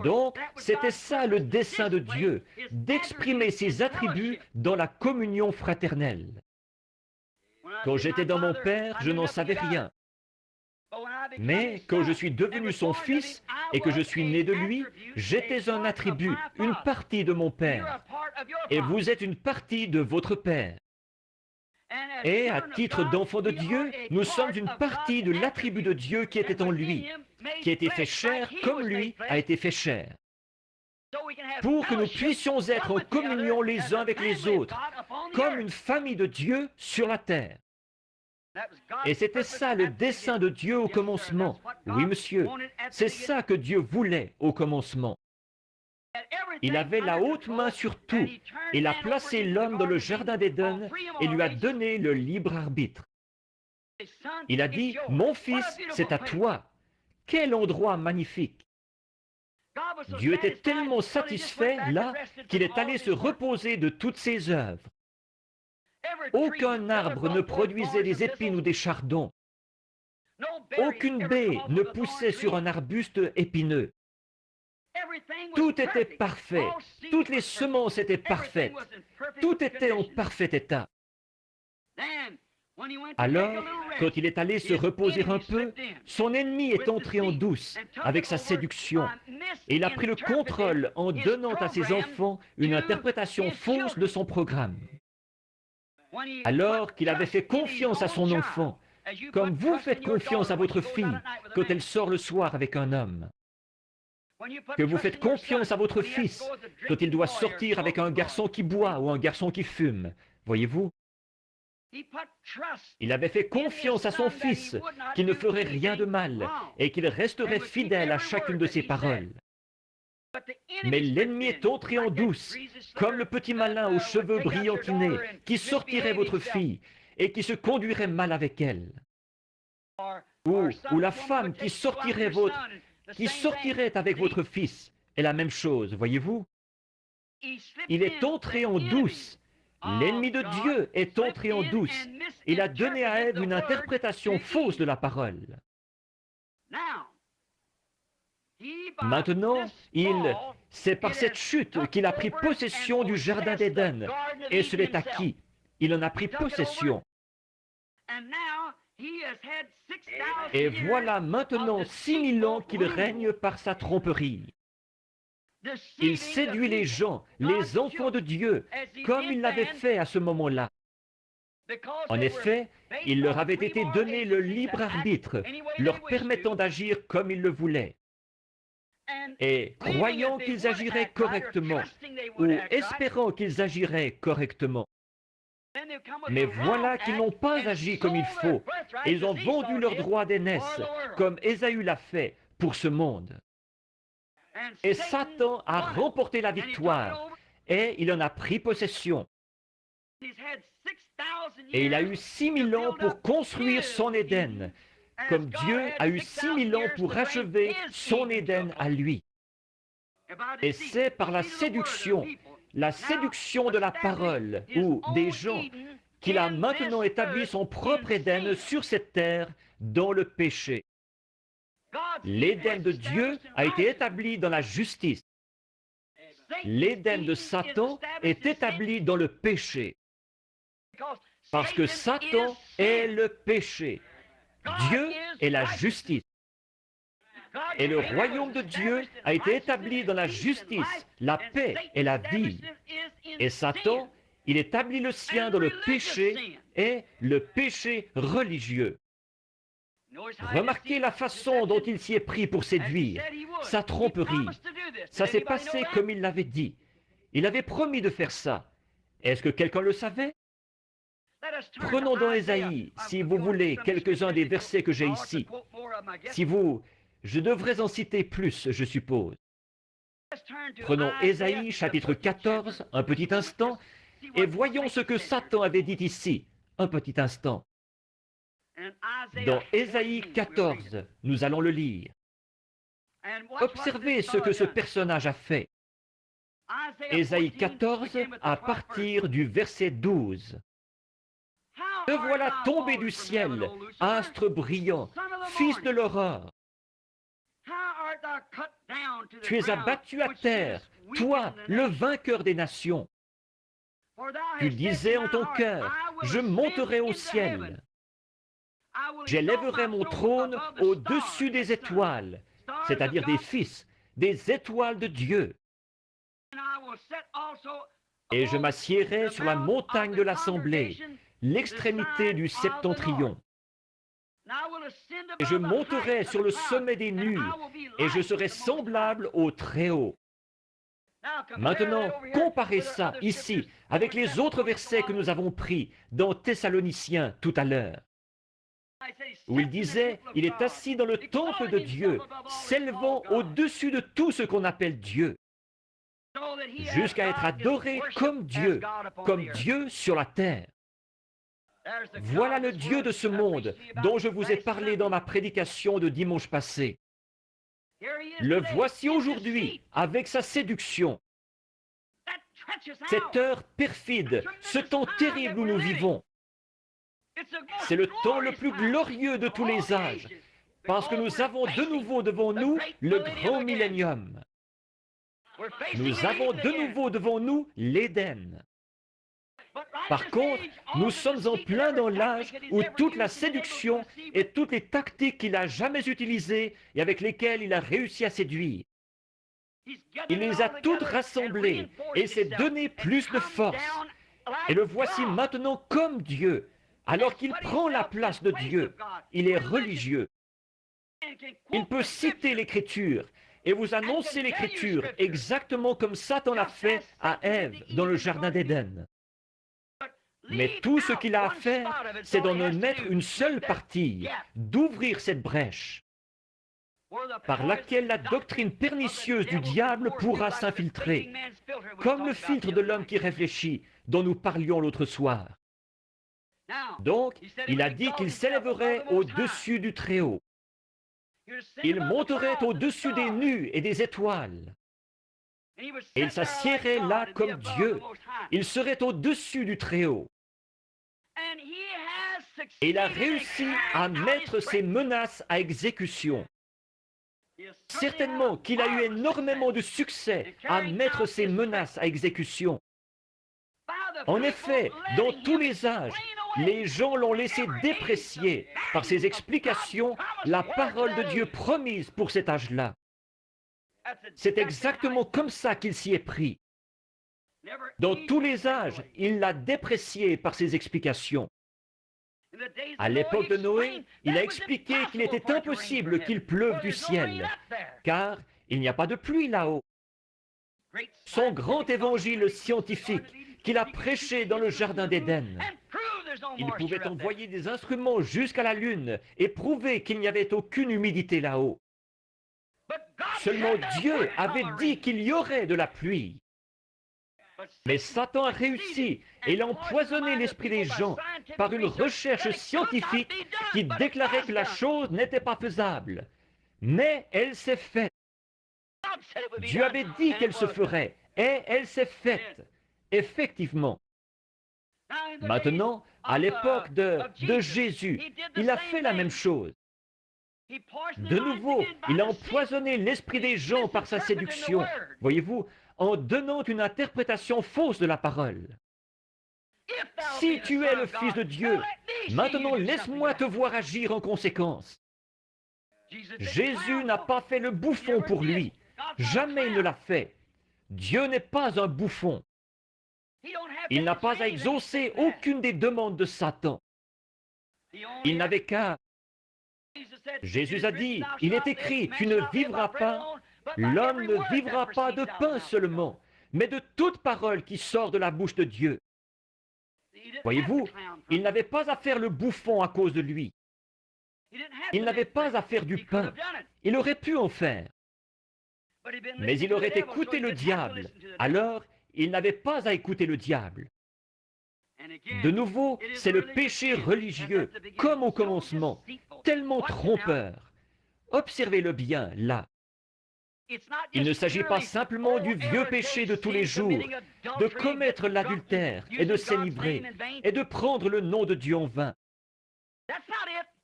S2: Donc, c'était ça le dessein de Dieu, d'exprimer ses attributs dans la communion fraternelle. Quand j'étais dans mon Père, je n'en savais rien. Mais quand je suis devenu son fils et que je suis né de lui, j'étais un attribut, une partie de mon Père. Et vous êtes une partie de votre Père. Et à titre d'enfant de Dieu, nous sommes une partie de l'attribut de Dieu qui était en lui, qui a été fait chair comme lui a été fait chair, pour que nous puissions être en communion les uns avec les autres, comme une famille de Dieu sur la terre. Et c'était ça le dessein de Dieu au commencement. Oui, monsieur, c'est ça que Dieu voulait au commencement. Il avait la haute main sur tout. Il a placé l'homme dans le jardin d'Éden et lui a donné le libre arbitre. Il a dit, « Mon fils, c'est à toi. » Quel endroit magnifique! Dieu était tellement satisfait, là, qu'il est allé se reposer de toutes ses œuvres. Aucun arbre ne produisait des épines ou des chardons. Aucune baie ne poussait sur un arbuste épineux. Tout était parfait. Toutes les semences étaient parfaites. Tout était en parfait état. Alors, quand il est allé se reposer un peu, son ennemi est entré en douce avec sa séduction. Et il a pris le contrôle en donnant à ses enfants une interprétation fausse de son programme. Alors qu'il avait fait confiance à son enfant, comme vous faites confiance à votre fille quand elle sort le soir avec un homme. Que vous faites confiance à votre fils quand il doit sortir avec un garçon qui boit ou un garçon qui fume. Voyez-vous? Il avait fait confiance à son fils qu'il ne ferait rien de mal et qu'il resterait fidèle à chacune de ses paroles. Mais l'ennemi est entré en douce, comme le petit malin aux cheveux brillantinés qui sortirait votre fille et qui se conduirait mal avec elle. Ou la femme qui sortirait avec votre fils est la même chose, voyez-vous? Il est entré en douce L'ennemi de Dieu est entré en douce. Il a donné à Ève une interprétation fausse de la parole. Maintenant, c'est par cette chute qu'il a pris possession du jardin d'Éden. Et ce n'est à qui? Il en a pris possession. Et voilà maintenant 6000 ans qu'il règne par sa tromperie. Il séduit les gens, les enfants de Dieu, comme il l'avait fait à ce moment-là. En effet, il leur avait été donné le libre arbitre, leur permettant d'agir comme ils le voulaient. Et croyant qu'ils agiraient correctement, ou espérant qu'ils agiraient correctement. Mais voilà qu'ils n'ont pas agi comme il faut, et ils ont vendu leur droit d'aînesse, comme Ésaü l'a fait pour ce monde. Et Satan a remporté la victoire, et il en a pris possession. Et il a eu 6000 ans pour construire son Éden, comme Dieu a eu 6000 ans pour achever son Éden à lui. Et c'est par la séduction de la parole ou des gens, qu'il a maintenant établi son propre Éden sur cette terre dans le péché. L'Éden de Dieu a été établi dans la justice. L'Éden de Satan est établi dans le péché. Parce que Satan est le péché. Dieu est la justice. Et le royaume de Dieu a été établi dans la justice, la paix et la vie. Et Satan, il établit le sien dans le péché et le péché religieux. Remarquez la façon dont il s'y est pris pour séduire, sa tromperie. Ça s'est passé comme il l'avait dit. Il avait promis de faire ça. Est-ce que quelqu'un le savait? Prenons dans Ésaïe, si vous voulez, quelques-uns des versets que j'ai ici. Je devrais en citer plus, je suppose. Prenons Ésaïe, chapitre 14, un petit instant, et voyons ce que Satan avait dit ici, un petit instant. Dans Ésaïe 14, nous allons le lire. Observez ce que ce personnage a fait. Ésaïe 14, à partir du verset 12. Te voilà tombé du ciel, astre brillant, fils de l'aurore. Tu es abattu à terre, toi, le vainqueur des nations. Tu disais en ton cœur, je monterai au ciel. J'élèverai mon trône au-dessus des étoiles, c'est-à-dire des fils, des étoiles de Dieu. Et je m'assiérai sur la montagne de l'assemblée, l'extrémité du septentrion. Et je monterai sur le sommet des nues, et je serai semblable au Très-Haut. Maintenant, comparez ça ici avec les autres versets que nous avons pris dans Thessaloniciens tout à l'heure, où il disait, il est assis dans le temple de Dieu, s'élevant au-dessus de tout ce qu'on appelle Dieu, jusqu'à être adoré comme Dieu sur la terre. Voilà le Dieu de ce monde dont je vous ai parlé dans ma prédication de dimanche passé. Le voici aujourd'hui avec sa séduction. Cette heure perfide, ce temps terrible où nous vivons, c'est le temps le plus glorieux de tous les âges, parce que nous avons de nouveau devant nous le grand millénium. Nous avons de nouveau devant nous l'Éden. Par contre, nous sommes en plein dans l'âge où toute la séduction et toutes les tactiques qu'il n'a jamais utilisées et avec lesquelles il a réussi à séduire, il les a toutes rassemblées et s'est donné plus de force. Et le voici maintenant comme Dieu, alors qu'il prend la place de Dieu. Il est religieux. Il peut citer l'Écriture et vous annoncer l'Écriture exactement comme Satan l'a fait à Ève dans le jardin d'Éden. Mais tout ce qu'il a à faire, c'est d'en mettre une seule partie, d'ouvrir cette brèche par laquelle la doctrine pernicieuse du diable pourra s'infiltrer, comme le filtre de l'homme qui réfléchit, dont nous parlions l'autre soir. Donc, il a dit qu'il s'élèverait au-dessus du Très-Haut. Il monterait au-dessus des nues et des étoiles. Et il s'assiérait là comme Dieu. Il serait au-dessus du Très-Haut. Et il a réussi à mettre ses menaces à exécution. Certainement qu'il a eu énormément de succès à mettre ses menaces à exécution. En effet, dans tous les âges, les gens l'ont laissé déprécier par ses explications la parole de Dieu promise pour cet âge-là. C'est exactement comme ça qu'il s'y est pris. Dans tous les âges, il l'a déprécié par ses explications. À l'époque de Noé, il a expliqué qu'il était impossible qu'il pleuve du ciel, car il n'y a pas de pluie là-haut. Son grand évangile scientifique qu'il a prêché dans le jardin d'Éden, il pouvait envoyer des instruments jusqu'à la Lune et prouver qu'il n'y avait aucune humidité là-haut. Seulement Dieu avait dit qu'il y aurait de la pluie. Mais Satan a réussi et il a empoisonné l'esprit des gens par une recherche scientifique qui déclarait que la chose n'était pas faisable. Mais elle s'est faite. Dieu avait dit qu'elle se ferait et elle s'est faite. Effectivement. Maintenant, à l'époque de Jésus, il a fait la même chose. De nouveau, il a empoisonné l'esprit des gens par sa séduction. Voyez-vous, en donnant une interprétation fausse de la parole. Si tu es le Fils de Dieu, maintenant laisse-moi te voir agir en conséquence. Jésus n'a pas fait le bouffon pour lui. Jamais il ne l'a fait. Dieu n'est pas un bouffon. Il n'a pas à exaucer aucune des demandes de Satan. Il n'avait qu'à... Jésus a dit, il est écrit, tu ne vivras pas, l'homme ne vivra pas de pain seulement, mais de toute parole qui sort de la bouche de Dieu. Voyez-vous, il n'avait pas à faire le bouffon à cause de lui. Il n'avait pas à faire du pain. Il aurait pu en faire. Mais il aurait écouté le diable. Alors, il n'avait pas à écouter le diable. De nouveau, c'est le péché religieux, comme au commencement, tellement trompeur. Observez-le bien, là. Il ne s'agit pas simplement du vieux péché de tous les jours, de commettre l'adultère et de s'énivrer, et de prendre le nom de Dieu en vain.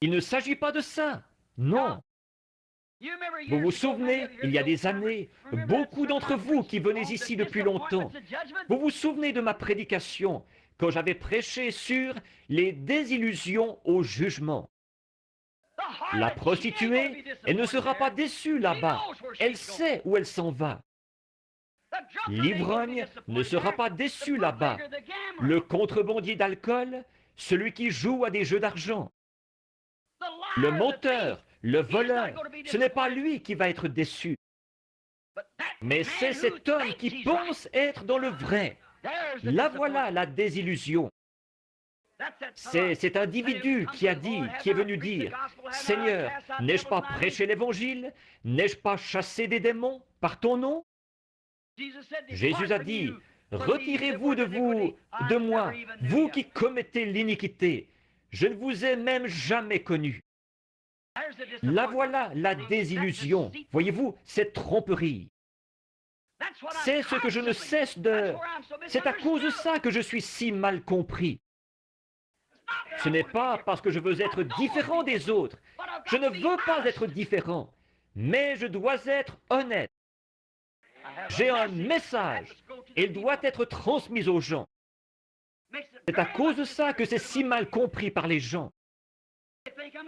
S2: Il ne s'agit pas de ça, non. Vous vous souvenez, il y a des années, beaucoup d'entre vous qui venez ici depuis longtemps, vous vous souvenez de ma prédication quand j'avais prêché sur les désillusions au jugement. La prostituée, elle ne sera pas déçue là-bas. Elle sait où elle s'en va. L'ivrogne ne sera pas déçu là-bas. Le contrebandier d'alcool, celui qui joue à des jeux d'argent. Le menteur, le voleur, ce n'est pas lui qui va être déçu. Mais c'est cet homme qui pense être dans le vrai. Là voilà la désillusion. C'est cet individu qui a dit, qui est venu dire, « Seigneur, n'ai-je pas prêché l'Évangile? N'ai-je pas chassé des démons par ton nom ?» Jésus a dit, « Retirez-vous de moi, vous qui commettez l'iniquité. Je ne vous ai même jamais connu. » Là voilà la désillusion. Voyez-vous, cette tromperie. C'est ce que je ne cesse de... C'est à cause de ça que je suis si mal compris. Ce n'est pas parce que je veux être différent des autres. Je ne veux pas être différent, mais je dois être honnête. J'ai un message et il doit être transmis aux gens. C'est à cause de ça que c'est si mal compris par les gens.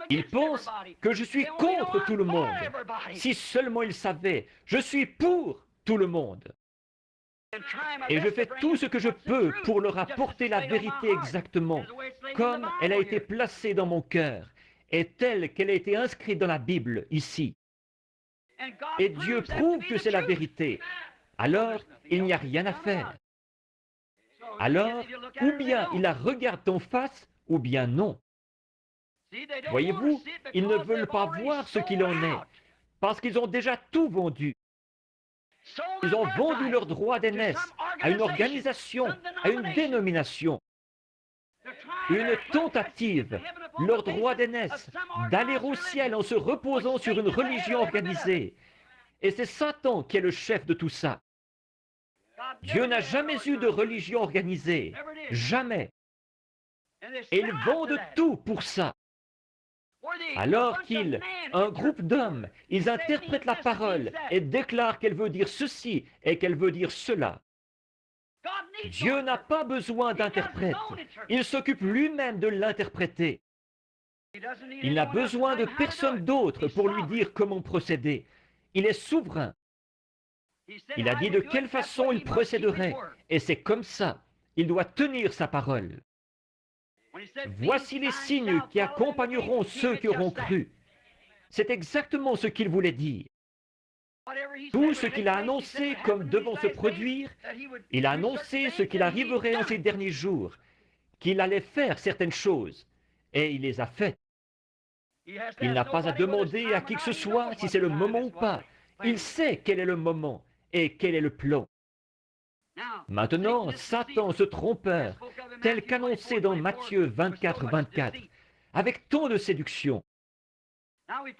S2: Ils pensent que je suis contre tout le monde. Si seulement ils savaient, je suis pour tout le monde. Et je fais tout ce que je peux pour leur apporter la vérité exactement, comme elle a été placée dans mon cœur, et telle qu'elle a été inscrite dans la Bible, ici. Et Dieu prouve que c'est la vérité. Alors, il n'y a rien à faire. Alors, ou bien il la regarde en face, ou bien non. Voyez-vous, ils ne veulent pas voir ce qu'il en est, parce qu'ils ont déjà tout vendu. Ils ont vendu leur droit d'aînesse à une organisation, à une dénomination. Une tentative, leur droit d'aînesse, d'aller au ciel en se reposant sur une religion organisée. Et c'est Satan qui est le chef de tout ça. Dieu n'a jamais eu de religion organisée. Jamais. Et ils vendent tout pour ça. Alors un groupe d'hommes, ils interprètent la parole et déclarent qu'elle veut dire ceci et qu'elle veut dire cela. Dieu n'a pas besoin d'interprète. Il s'occupe lui-même de l'interpréter. Il n'a besoin de personne d'autre pour lui dire comment procéder. Il est souverain. Il a dit de quelle façon il procéderait. Et c'est comme ça. Il doit tenir sa parole. Voici les signes qui accompagneront ceux qui auront cru. C'est exactement ce qu'il voulait dire. Tout ce qu'il a annoncé comme devant se produire, il a annoncé ce qu'il arriverait en ces derniers jours, qu'il allait faire certaines choses, et il les a faites. Il n'a pas à demander à qui que ce soit si c'est le moment ou pas. Il sait quel est le moment et quel est le plan. Maintenant, Satan, ce trompeur, tel qu'annoncé dans Matthieu 24, 24, avec tant de séduction.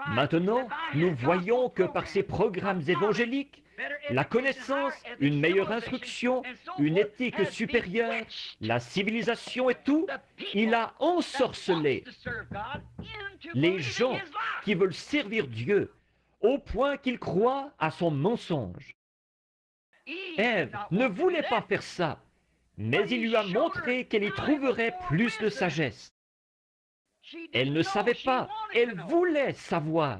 S2: Maintenant, nous voyons que par ces programmes évangéliques, la connaissance, une meilleure instruction, une éthique supérieure, la civilisation et tout, il a ensorcelé les gens qui veulent servir Dieu au point qu'ils croient à son mensonge. Ève ne voulait pas faire ça, mais il lui a montré qu'elle y trouverait plus de sagesse. Elle ne savait pas, elle voulait savoir.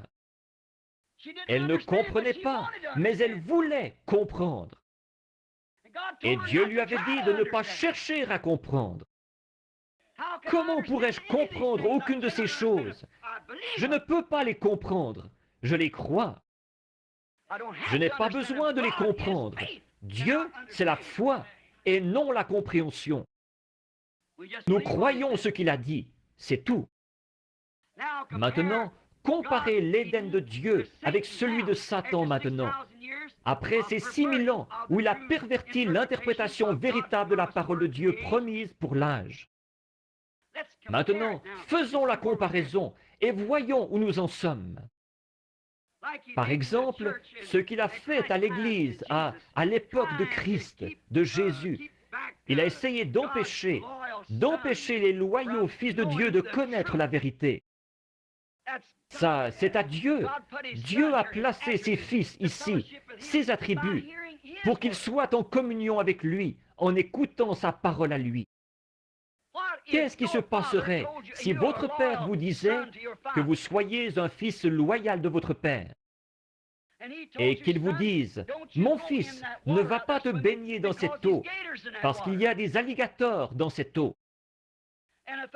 S2: Elle ne comprenait pas, mais elle voulait comprendre. Et Dieu lui avait dit de ne pas chercher à comprendre. Comment pourrais-je comprendre aucune de ces choses? Je ne peux pas les comprendre, je les crois. Je n'ai pas besoin de les comprendre. Dieu, c'est la foi et non la compréhension. Nous croyons ce qu'il a dit, c'est tout. Maintenant, comparez l'Éden de Dieu avec celui de Satan maintenant. Après ces 6000 ans où il a perverti l'interprétation véritable de la parole de Dieu promise pour l'âge. Maintenant, faisons la comparaison et voyons où nous en sommes. Par exemple, ce qu'il a fait à l'Église à l'époque de Christ, de Jésus, il a essayé d'empêcher les loyaux fils de Dieu de connaître la vérité. Ça, c'est à Dieu. Dieu a placé ses fils ici, ses attributs, pour qu'ils soient en communion avec lui, en écoutant sa parole à lui. Qu'est-ce qui se passerait si votre père vous disait que vous soyez un fils loyal de votre père et qu'il vous dise « Mon fils, ne va pas te baigner dans cette eau parce qu'il y a des alligators dans cette eau. »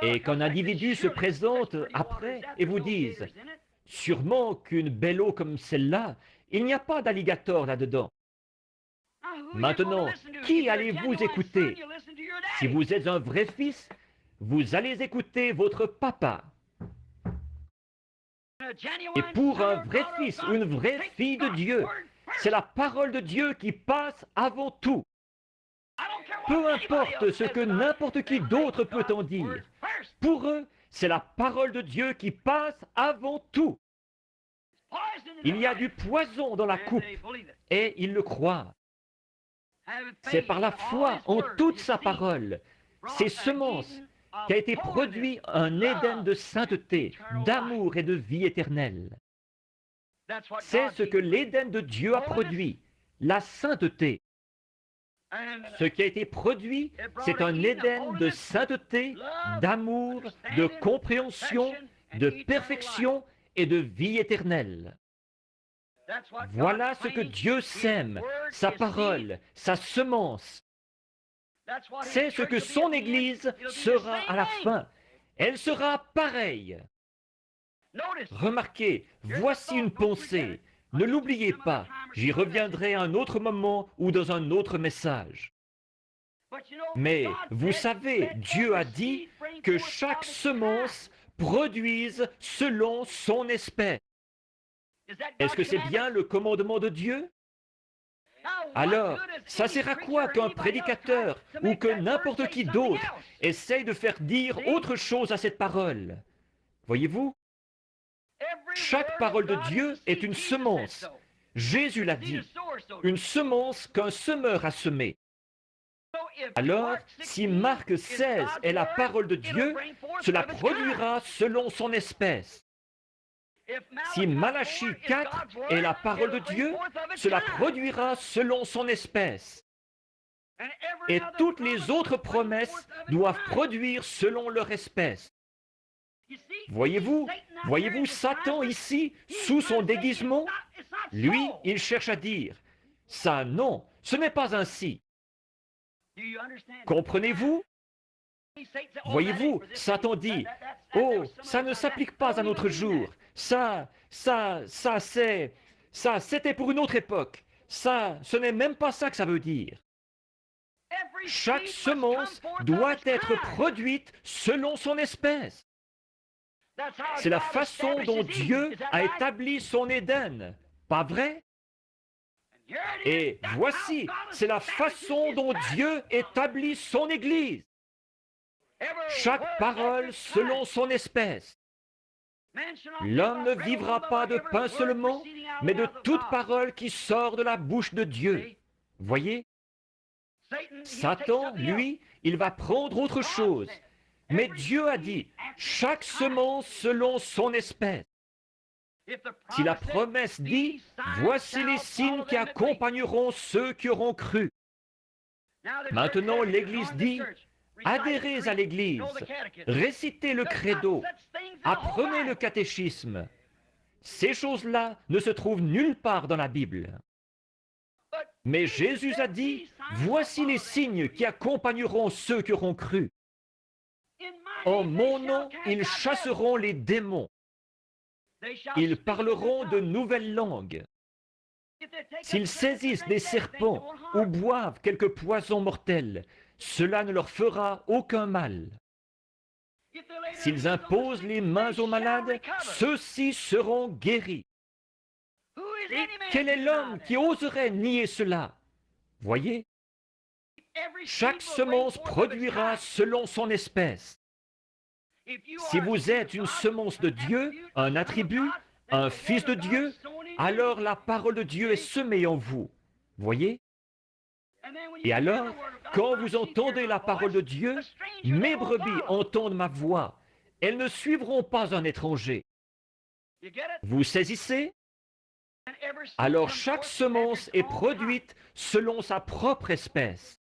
S2: Et qu'un individu se présente après et vous dise « Sûrement qu'une belle eau comme celle-là, il n'y a pas d'alligator là-dedans. » Maintenant, qui allez-vous écouter? Si vous êtes un vrai fils, vous allez écouter votre papa. Et pour un vrai fils ou une vraie fille de Dieu, c'est la parole de Dieu qui passe avant tout. Peu importe ce que n'importe qui d'autre peut en dire. Pour eux, c'est la parole de Dieu qui passe avant tout. Il y a du poison dans la coupe et ils le croient. C'est par la foi en toute sa parole, ces semences, qu'a été produit un Éden de sainteté, d'amour et de vie éternelle. C'est ce que l'Éden de Dieu a produit, la sainteté. Ce qui a été produit, c'est un Éden de sainteté, d'amour, de compréhension, de perfection et de vie éternelle. Voilà ce que Dieu sème, sa parole, sa semence. C'est ce que son Église sera à la fin. Elle sera pareille. Remarquez, voici une pensée. Ne l'oubliez pas, j'y reviendrai à un autre moment ou dans un autre message. Mais vous savez, Dieu a dit que chaque semence produise selon son espèce. Est-ce que c'est bien le commandement de Dieu? Alors, ça sert à quoi qu'un prédicateur ou que n'importe qui d'autre essaye de faire dire autre chose à cette parole? Voyez-vous? Chaque parole de Dieu est une semence. Jésus l'a dit, une semence qu'un semeur a semée. Alors, si Marc 16 est la parole de Dieu, cela produira selon son espèce. Si Malachie 4 est la parole de Dieu, cela produira selon son espèce. Et toutes les autres promesses doivent produire selon leur espèce. Voyez-vous Satan ici, sous son déguisement? Lui, il cherche à dire, ça non, ce n'est pas ainsi. Comprenez-vous? Voyez-vous, Satan dit, oh, ça ne s'applique pas à notre jour. Ça, c'était pour une autre époque. Ça, ce n'est même pas ça que ça veut dire. Chaque semence doit être produite selon son espèce. C'est la façon dont Dieu a établi son Éden, pas vrai? Et voici, c'est la façon dont Dieu établit son Église. Chaque parole selon son espèce. L'homme ne vivra pas de pain seulement, mais de toute parole qui sort de la bouche de Dieu. Voyez? Satan, lui, il va prendre autre chose. Mais Dieu a dit, chaque semence selon son espèce. Si la promesse dit, voici les signes qui accompagneront ceux qui auront cru. Maintenant, l'Église dit, adhérez à l'Église, récitez le credo, apprenez le catéchisme. Ces choses-là ne se trouvent nulle part dans la Bible. Mais Jésus a dit, voici les signes qui accompagneront ceux qui auront cru. En mon nom, ils chasseront les démons. Ils parleront de nouvelles langues. S'ils saisissent des serpents ou boivent quelques poisons mortels, cela ne leur fera aucun mal. S'ils imposent les mains aux malades, ceux-ci seront guéris. Quel est l'homme qui oserait nier cela? Voyez, chaque semence produira selon son espèce. Si vous êtes une semence de Dieu, un attribut, un fils de Dieu, alors la parole de Dieu est semée en vous. Voyez? Et alors, quand vous entendez la parole de Dieu, mes brebis entendent ma voix. Elles ne suivront pas un étranger. Vous saisissez? Alors chaque semence est produite selon sa propre espèce.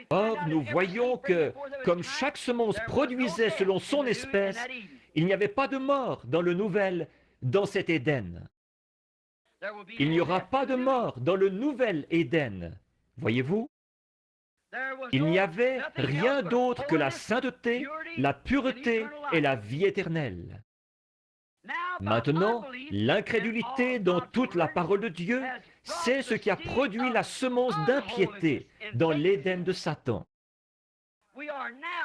S2: Or, nous voyons que, comme chaque semence produisait selon son espèce, il n'y avait pas de mort dans le nouvel, dans cet Éden. Il n'y aura pas de mort dans le nouvel Éden. Voyez-vous? Il n'y avait rien d'autre que la sainteté, la pureté et la vie éternelle. Maintenant, l'incrédulité dans toute la parole de Dieu, c'est ce qui a produit la semence d'impiété dans l'Éden de Satan.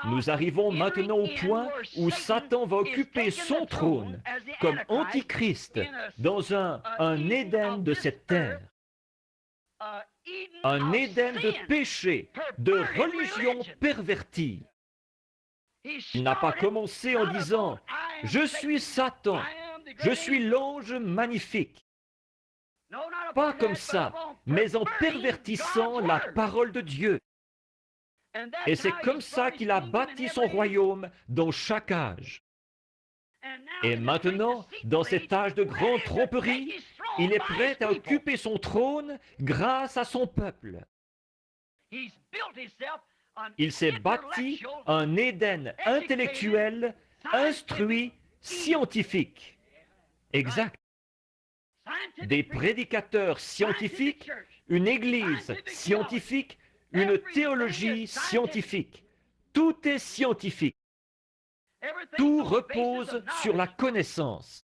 S2: Nous arrivons maintenant au point où Satan va occuper son trône comme antichrist dans un Éden de cette terre. Un Éden de péché, de religion pervertie. Il n'a pas commencé en disant « Je suis Satan, je suis l'ange magnifique ». Pas comme ça, mais en pervertissant la parole de Dieu. Et c'est comme ça qu'il a bâti son royaume dans chaque âge. Et maintenant, dans cet âge de grande tromperie, il est prêt à occuper son trône grâce à son peuple. Il s'est bâti un Éden intellectuel, instruit, scientifique. Exact. Des prédicateurs scientifiques, une église scientifique, une théologie scientifique. Tout est scientifique. Tout repose sur la connaissance.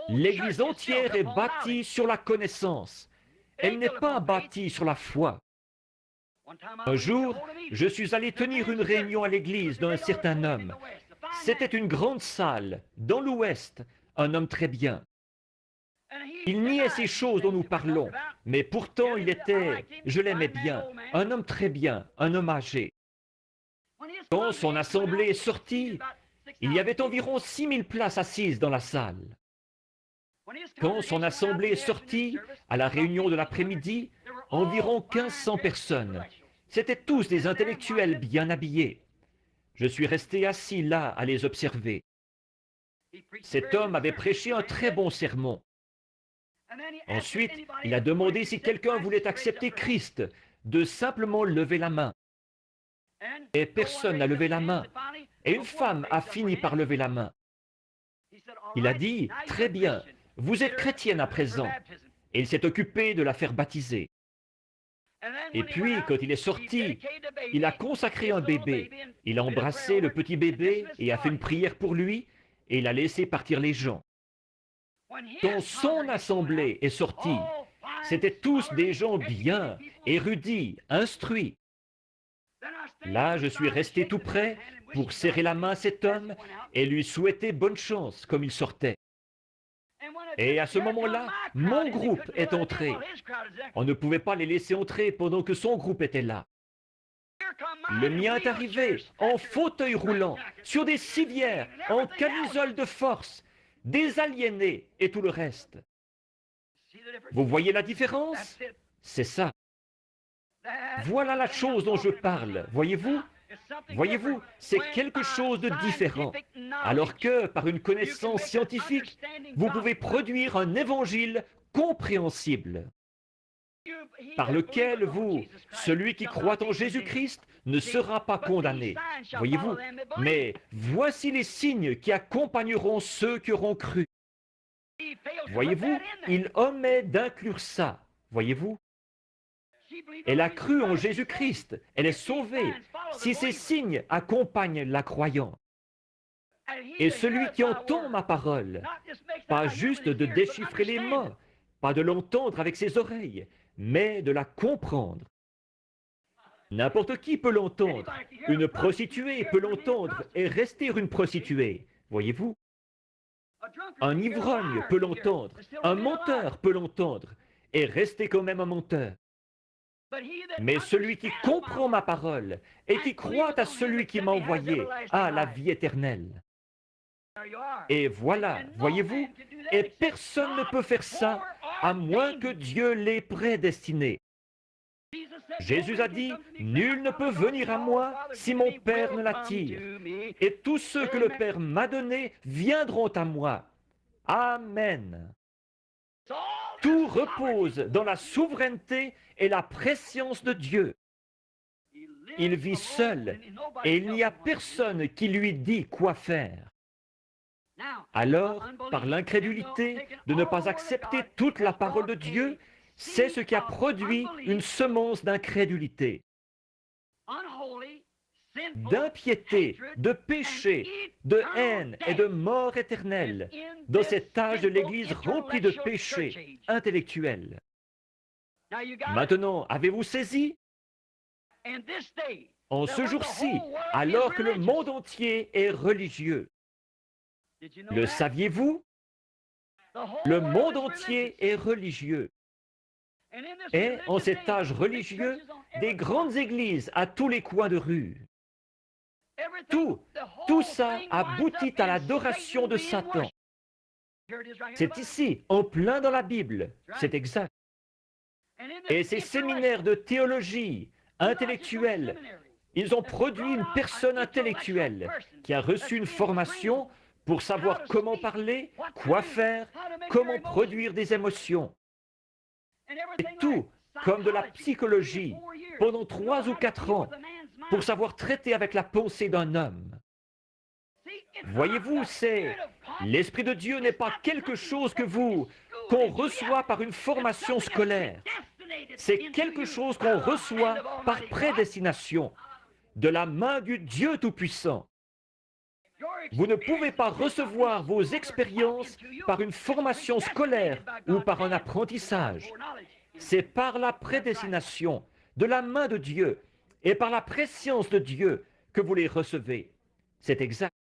S2: L'Église entière est bâtie sur la connaissance. Elle n'est pas bâtie sur la foi. Un jour, je suis allé tenir une réunion à l'église d'un certain homme. C'était une grande salle, dans l'Ouest, un homme très bien. Il niait ces choses dont nous parlons, mais pourtant je l'aimais bien, un homme très bien, un homme âgé. Quand son assemblée est sortie, il y avait environ 6000 places assises dans la salle. Quand son assemblée est sortie à la réunion de l'après-midi, environ 1500 personnes. C'étaient tous des intellectuels bien habillés. Je suis resté assis là à les observer. Cet homme avait prêché un très bon sermon. Ensuite, il a demandé si quelqu'un voulait accepter Christ, de simplement lever la main. Et personne n'a levé la main. Et une femme a fini par lever la main. Il a dit, « Très bien, vous êtes chrétienne à présent. » Et il s'est occupé de la faire baptiser. Et puis, quand il est sorti, il a consacré un bébé. Il a embrassé le petit bébé et a fait une prière pour lui, et il a laissé partir les gens. Quand son assemblée est sortie, c'étaient tous des gens bien, érudits, instruits. Là, je suis resté tout près pour serrer la main à cet homme et lui souhaiter bonne chance comme il sortait. Et à ce moment-là, mon groupe est entré. On ne pouvait pas les laisser entrer pendant que son groupe était là. Le mien est arrivé en fauteuil roulant, sur des civières, en camisole de force, des aliénés et tout le reste. Vous voyez la différence? C'est ça. Voilà la chose dont je parle, voyez-vous? Voyez-vous, c'est quelque chose de différent. Alors que, par une connaissance scientifique, vous pouvez produire un évangile compréhensible, par lequel vous, celui qui croit en Jésus-Christ, ne sera pas condamné. Voyez-vous? Mais voici les signes qui accompagneront ceux qui auront cru. Voyez-vous, il omet d'inclure ça. Voyez-vous? Elle a cru en Jésus-Christ, elle est sauvée, si ces signes accompagnent la croyante. Et celui qui entend ma parole, pas juste de déchiffrer les mots, pas de l'entendre avec ses oreilles, mais de la comprendre. N'importe qui peut l'entendre. Une prostituée peut l'entendre et rester une prostituée. Voyez-vous? Un ivrogne peut l'entendre, un menteur peut l'entendre et rester quand même un menteur. Mais celui qui comprend ma parole et qui croit à celui qui m'a envoyé a la vie éternelle. Et voilà, voyez-vous, et personne ne peut faire ça à moins que Dieu l'ait prédestiné. Jésus a dit, « Nul ne peut venir à moi si mon Père ne l'attire. Et tous ceux que le Père m'a donnés viendront à moi. » Amen. Tout repose dans la souveraineté et la préscience de Dieu. Il vit seul et il n'y a personne qui lui dit quoi faire. Alors, par l'incrédulité de ne pas accepter toute la parole de Dieu, c'est ce qui a produit une semence d'incrédulité, d'impiété, de péché, de haine et de mort éternelle dans cet âge de l'Église rempli de péchés intellectuels. Maintenant, avez-vous saisi? En ce jour-ci, alors que le monde entier est religieux, le saviez-vous? Le monde entier est religieux. Et en cet âge religieux, des grandes églises à tous les coins de rue. Tout ça aboutit à l'adoration de Satan. C'est ici, en plein dans la Bible, c'est exact. Et ces séminaires de théologie intellectuelle, ils ont produit une personne intellectuelle qui a reçu une formation pour savoir comment parler, quoi faire, comment produire des émotions. Et tout, comme de la psychologie, pendant 3 ou 4 ans, pour savoir traiter avec la pensée d'un homme. Voyez-vous, l'Esprit de Dieu n'est pas quelque chose qu'on reçoit par une formation scolaire. C'est quelque chose qu'on reçoit par prédestination, de la main du Dieu Tout-Puissant. Vous ne pouvez pas recevoir vos expériences par une formation scolaire ou par un apprentissage. C'est par la prédestination, de la main de Dieu et par la préscience de Dieu que vous les recevez. C'est exact.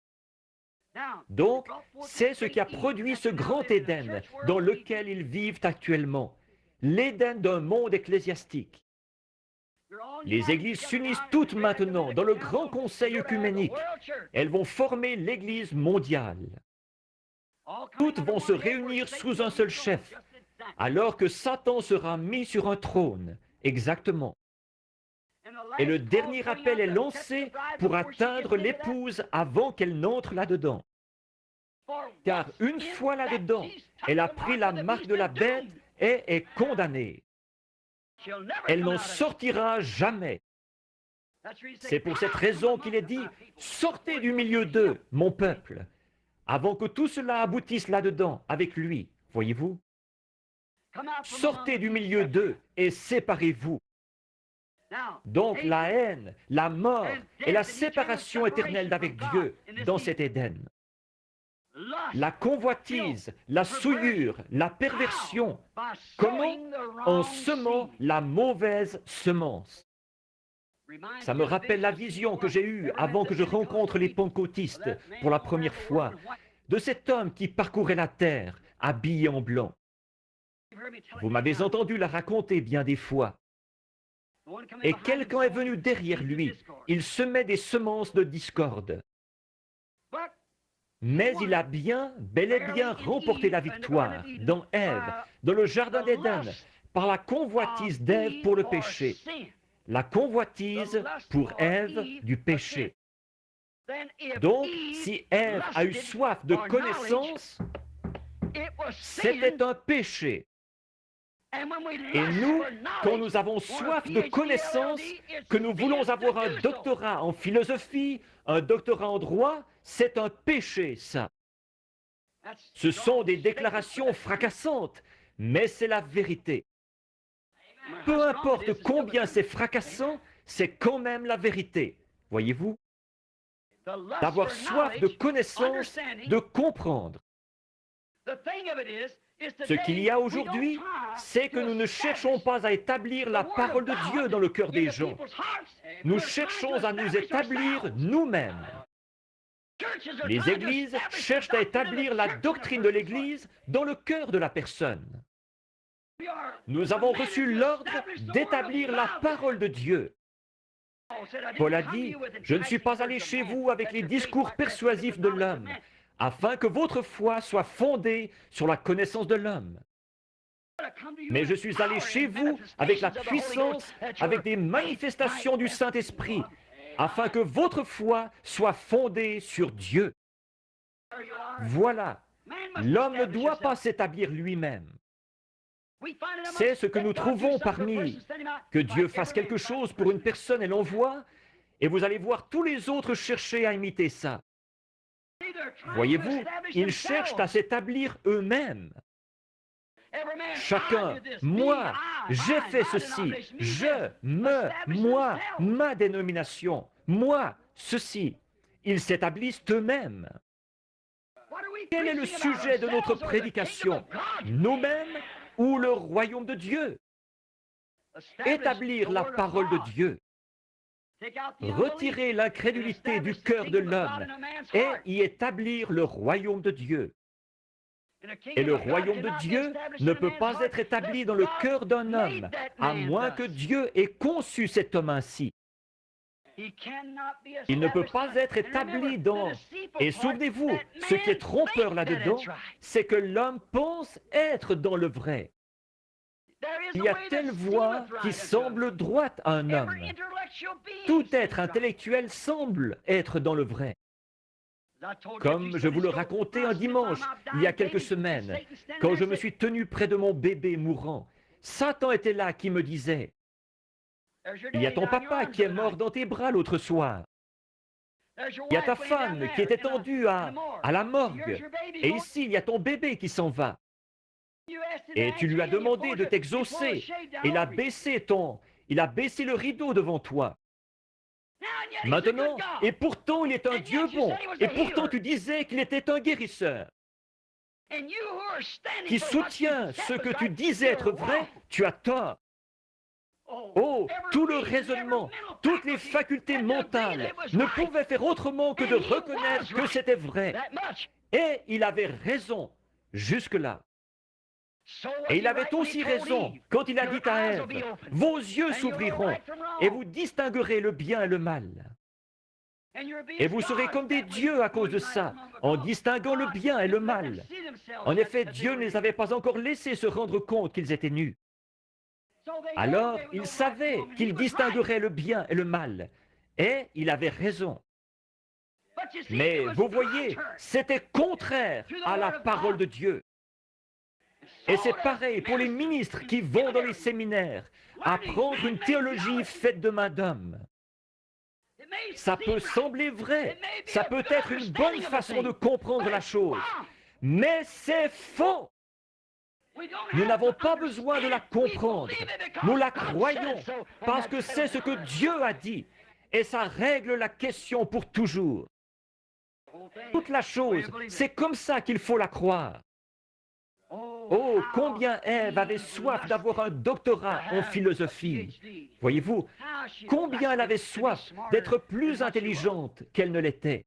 S2: Donc, c'est ce qui a produit ce grand Éden dans lequel ils vivent actuellement, l'Éden d'un monde ecclésiastique. Les églises s'unissent toutes maintenant dans le grand conseil œcuménique. Elles vont former l'Église mondiale. Toutes vont se réunir sous un seul chef, alors que Satan sera mis sur un trône. Exactement. Et le dernier appel est lancé pour atteindre l'épouse avant qu'elle n'entre là-dedans. Car une fois là-dedans, elle a pris la marque de la bête et est condamnée. Elle n'en sortira jamais. C'est pour cette raison qu'il est dit, sortez du milieu d'eux, mon peuple, avant que tout cela aboutisse là-dedans, avec lui, voyez-vous. Sortez du milieu d'eux et séparez-vous. Donc la haine, la mort et la séparation éternelle d'avec Dieu dans cet Éden. La convoitise, la souillure, la perversion. Comment? En semant la mauvaise semence. Ça me rappelle la vision que j'ai eue avant que je rencontre les pentecôtistes pour la première fois, de cet homme qui parcourait la terre, habillé en blanc. Vous m'avez entendu la raconter bien des fois. Et quelqu'un est venu derrière lui. Il semait des semences de discorde. Mais il a bel et bien remporté la victoire dans Ève, dans le jardin d'Éden, par la convoitise d'Ève pour le péché. La convoitise pour Ève du péché. Donc, si Ève a eu soif de connaissance, c'était un péché. Et nous, quand nous avons soif de connaissance, que nous voulons avoir un doctorat en philosophie, un doctorat en droit, c'est un péché, ça. Ce sont des déclarations fracassantes, mais c'est la vérité. Peu importe combien c'est fracassant, c'est quand même la vérité, voyez-vous? D'avoir soif de connaissance, de comprendre. Ce qu'il y a aujourd'hui, c'est que nous ne cherchons pas à établir la parole de Dieu dans le cœur des gens. Nous cherchons à nous établir nous-mêmes. Les églises cherchent à établir la doctrine de l'Église dans le cœur de la personne. Nous avons reçu l'ordre d'établir la parole de Dieu. Paul a dit, « Je ne suis pas allé chez vous avec les discours persuasifs de l'homme, afin que votre foi soit fondée sur la connaissance de l'homme. Mais je suis allé chez vous avec la puissance, avec des manifestations du Saint-Esprit, afin que votre foi soit fondée sur Dieu. » Voilà, l'homme ne doit pas s'établir lui-même. C'est ce que nous trouvons parmi que Dieu fasse quelque chose pour une personne et l'envoie, et vous allez voir tous les autres chercher à imiter ça. Voyez-vous, ils cherchent à s'établir eux-mêmes. Chacun, moi, j'ai fait ceci, moi, ma dénomination, moi, ceci. Ils s'établissent eux-mêmes. Quel est le sujet de notre prédication? Nous-mêmes ou le royaume de Dieu? Établir la parole de Dieu. Retirer l'incrédulité du cœur de l'homme et y établir le royaume de Dieu. Et le royaume de Dieu ne peut pas être établi dans le cœur d'un homme, à moins que Dieu ait conçu cet homme ainsi. Il ne peut pas être établi dans... Et souvenez-vous, ce qui est trompeur là-dedans, c'est que l'homme pense être dans le vrai. Il y a telle voie qui semble droite à un homme. Tout être intellectuel semble être dans le vrai. Comme je vous le racontais un dimanche, il y a quelques semaines, quand je me suis tenu près de mon bébé mourant, Satan était là qui me disait, « Il y a ton papa qui est mort dans tes bras l'autre soir. Il y a ta femme qui est étendue à la morgue. Et ici, il y a ton bébé qui s'en va. Et tu lui as demandé de t'exaucer. Il a baissé le rideau devant toi. Maintenant, et pourtant il est un Dieu bon. Et pourtant tu disais qu'il était un guérisseur. Qui soutient ce que tu disais être vrai, tu as tort. Oh, tout le raisonnement, toutes les facultés mentales ne pouvaient faire autrement que de reconnaître que c'était vrai. Et il avait raison jusque-là. Et il avait aussi raison quand il a dit à Ève, « Vos yeux s'ouvriront et vous distinguerez le bien et le mal. Et vous serez comme des dieux à cause de ça. en distinguant le bien et le mal. En effet, Dieu ne les avait pas encore laissés se rendre compte qu'ils étaient nus. Alors, ils savaient qu'ils distingueraient le bien et le mal. Et il avait raison. Mais vous voyez, c'était contraire à la parole de Dieu. Et c'est pareil pour les ministres qui vont dans les séminaires apprendre une théologie faite de main d'homme. Ça peut sembler vrai, ça peut être une bonne façon de comprendre la chose, mais c'est faux. Nous n'avons pas besoin de la comprendre, nous la croyons parce que c'est ce que Dieu a dit et ça règle la question pour toujours. Toute la chose, c'est comme ça qu'il faut la croire. Oh, combien Ève avait soif d'avoir un doctorat en philosophie. Voyez-vous, combien elle avait soif d'être plus intelligente qu'elle ne l'était.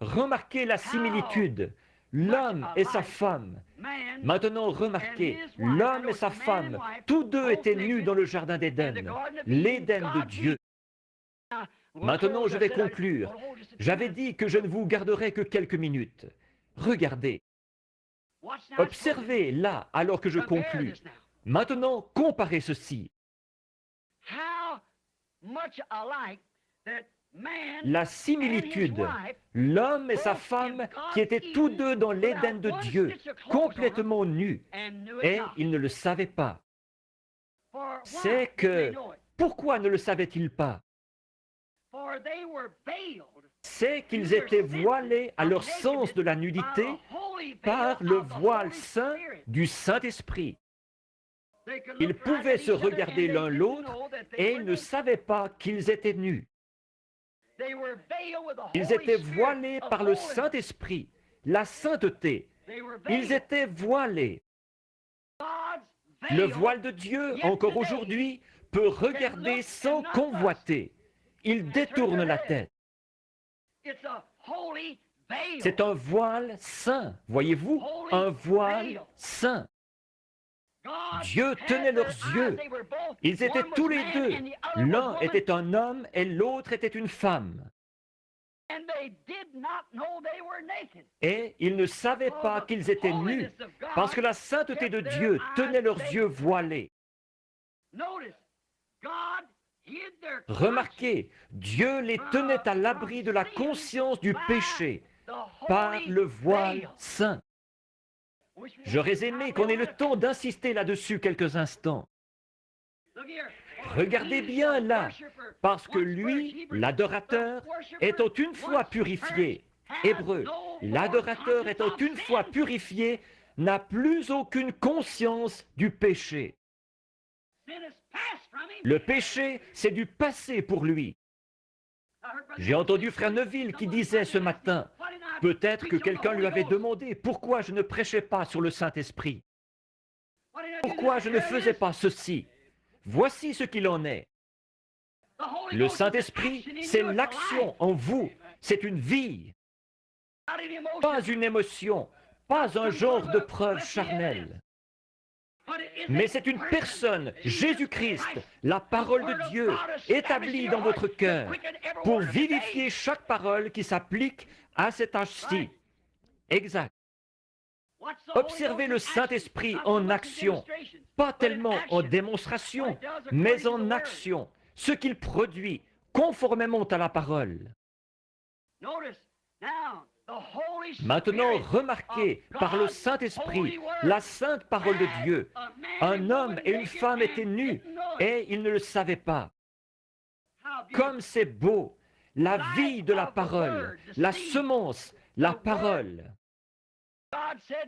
S2: Remarquez la similitude, l'homme et sa femme. Maintenant, remarquez, l'homme et sa femme, tous deux étaient nus dans le jardin d'Éden, l'Éden de Dieu. Maintenant, je vais conclure. J'avais dit que je ne vous garderais que quelques minutes. Regardez. Observez là alors que je conclus. Maintenant, comparez ceci. La similitude, l'homme et sa femme qui étaient tous deux dans l'Éden de Dieu, complètement nus, et ils ne le savaient pas. C'est que, pourquoi ne le savaient-ils pas? C'est qu'ils étaient voilés à leur sens de la nudité par le voile saint du Saint-Esprit. Ils pouvaient se regarder l'un l'autre et ils ne savaient pas qu'ils étaient nus. Ils étaient voilés par le Saint-Esprit, la sainteté. Ils étaient voilés. Le voile de Dieu, encore aujourd'hui, peut regarder sans convoiter. Il détourne la tête. C'est un voile saint, voyez-vous, un voile saint. Dieu tenait leurs yeux. Ils étaient tous les deux. L'un était un homme et l'autre était une femme. Et ils ne savaient pas qu'ils étaient nus parce que la sainteté de Dieu tenait leurs yeux voilés. Remarquez, Dieu les tenait à l'abri de la conscience du péché par le voile saint. J'aurais aimé qu'on ait le temps d'insister là-dessus quelques instants. Regardez bien là, parce que lui, l'adorateur, étant une fois purifié, hébreu, l'adorateur étant une fois purifié, n'a plus aucune conscience du péché. Le péché, c'est du passé pour lui. J'ai entendu Frère Neville qui disait ce matin, peut-être que quelqu'un lui avait demandé pourquoi je ne prêchais pas sur le Saint-Esprit. Pourquoi je ne faisais pas ceci? Voici ce qu'il en est. Le Saint-Esprit, c'est l'action en vous, c'est une vie, pas une émotion, pas un genre de preuve charnelle. Mais c'est une personne, Jésus-Christ, la parole de Dieu, établie dans votre cœur, pour vivifier chaque parole qui s'applique à cet âge-ci. Exact. Observez le Saint-Esprit en action, pas tellement en démonstration, mais en action, ce qu'il produit conformément à la parole. Maintenant, remarquez, par le Saint-Esprit, la sainte parole de Dieu, un homme et une femme étaient nus et ils ne le savaient pas. Comme c'est beau, la vie de la parole, la semence, la parole.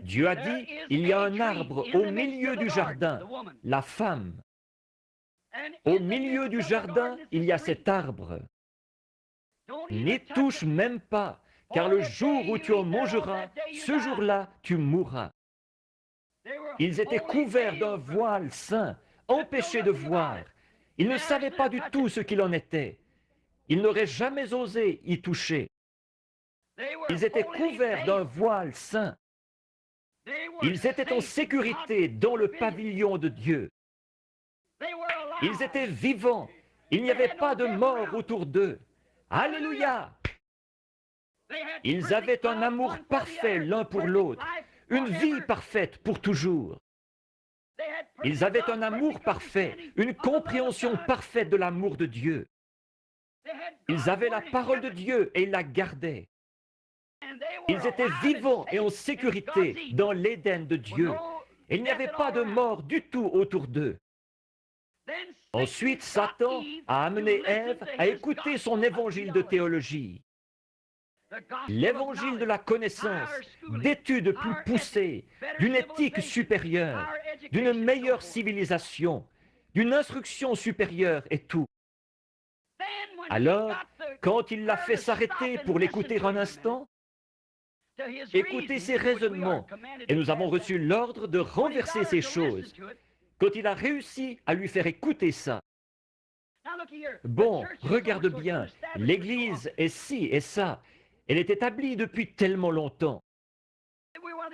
S2: Dieu a dit, il y a un arbre au milieu du jardin, la femme. Au milieu du jardin, il y a cet arbre. N'y touche même pas, car le jour où tu en mangeras, ce jour-là, tu mourras. Ils étaient couverts d'un voile saint, empêchés de voir. Ils ne savaient pas du tout ce qu'il en était. Ils n'auraient jamais osé y toucher. Ils étaient couverts d'un voile saint. Ils étaient en sécurité dans le pavillon de Dieu. Ils étaient vivants. Il n'y avait pas de mort autour d'eux. Alléluia! Ils avaient un amour parfait l'un pour l'autre, une vie parfaite pour toujours. Ils avaient un amour parfait, une compréhension parfaite de l'amour de Dieu. Ils avaient la parole de Dieu et ils la gardaient. Ils étaient vivants et en sécurité dans l'Éden de Dieu. Il n'y avait pas de mort du tout autour d'eux. Ensuite, Satan a amené Ève à écouter son évangile de théologie, l'évangile de la connaissance, d'études plus poussées, d'une éthique supérieure, d'une meilleure civilisation, d'une instruction supérieure et tout. Alors, quand il l'a fait s'arrêter pour l'écouter un instant, écouter ses raisonnements, et nous avons reçu l'ordre de renverser ces choses, quand il a réussi à lui faire écouter ça. Bon, regarde bien, l'Église est ci et ça. Elle est établie depuis tellement longtemps.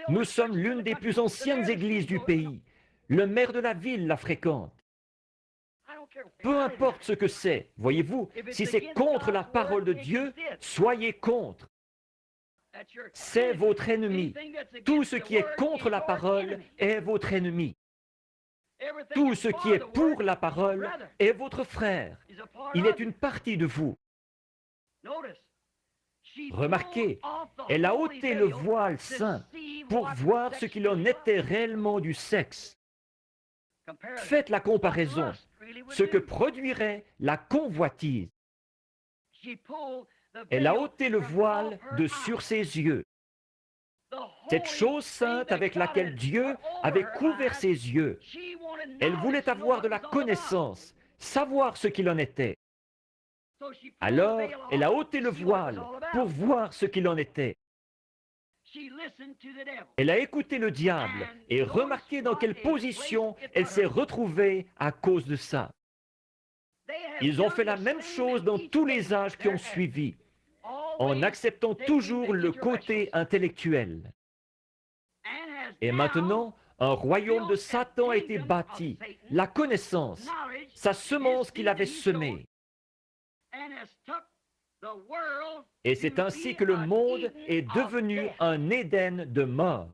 S2: Nous sommes l'une des plus anciennes églises du pays. Le maire de la ville la fréquente. Peu importe ce que c'est, voyez-vous, si c'est contre la parole de Dieu, soyez contre. C'est votre ennemi. Tout ce qui est contre la parole est votre ennemi. Tout ce qui est pour la parole est votre frère. Il est une partie de vous. Remarquez, elle a ôté le voile saint pour voir ce qu'il en était réellement du sexe. Faites la comparaison, ce que produirait la convoitise. Elle a ôté le voile de sur ses yeux. Cette chose sainte avec laquelle Dieu avait couvert ses yeux. Elle voulait avoir de la connaissance, savoir ce qu'il en était. Alors, elle a ôté le voile pour voir ce qu'il en était. Elle a écouté le diable et remarqué dans quelle position elle s'est retrouvée à cause de ça. Ils ont fait la même chose dans tous les âges qui ont suivi, en acceptant toujours le côté intellectuel. Et maintenant, un royaume de Satan a été bâti, la connaissance, sa semence qu'il avait semée. Et c'est ainsi que le monde est devenu un Éden de mort.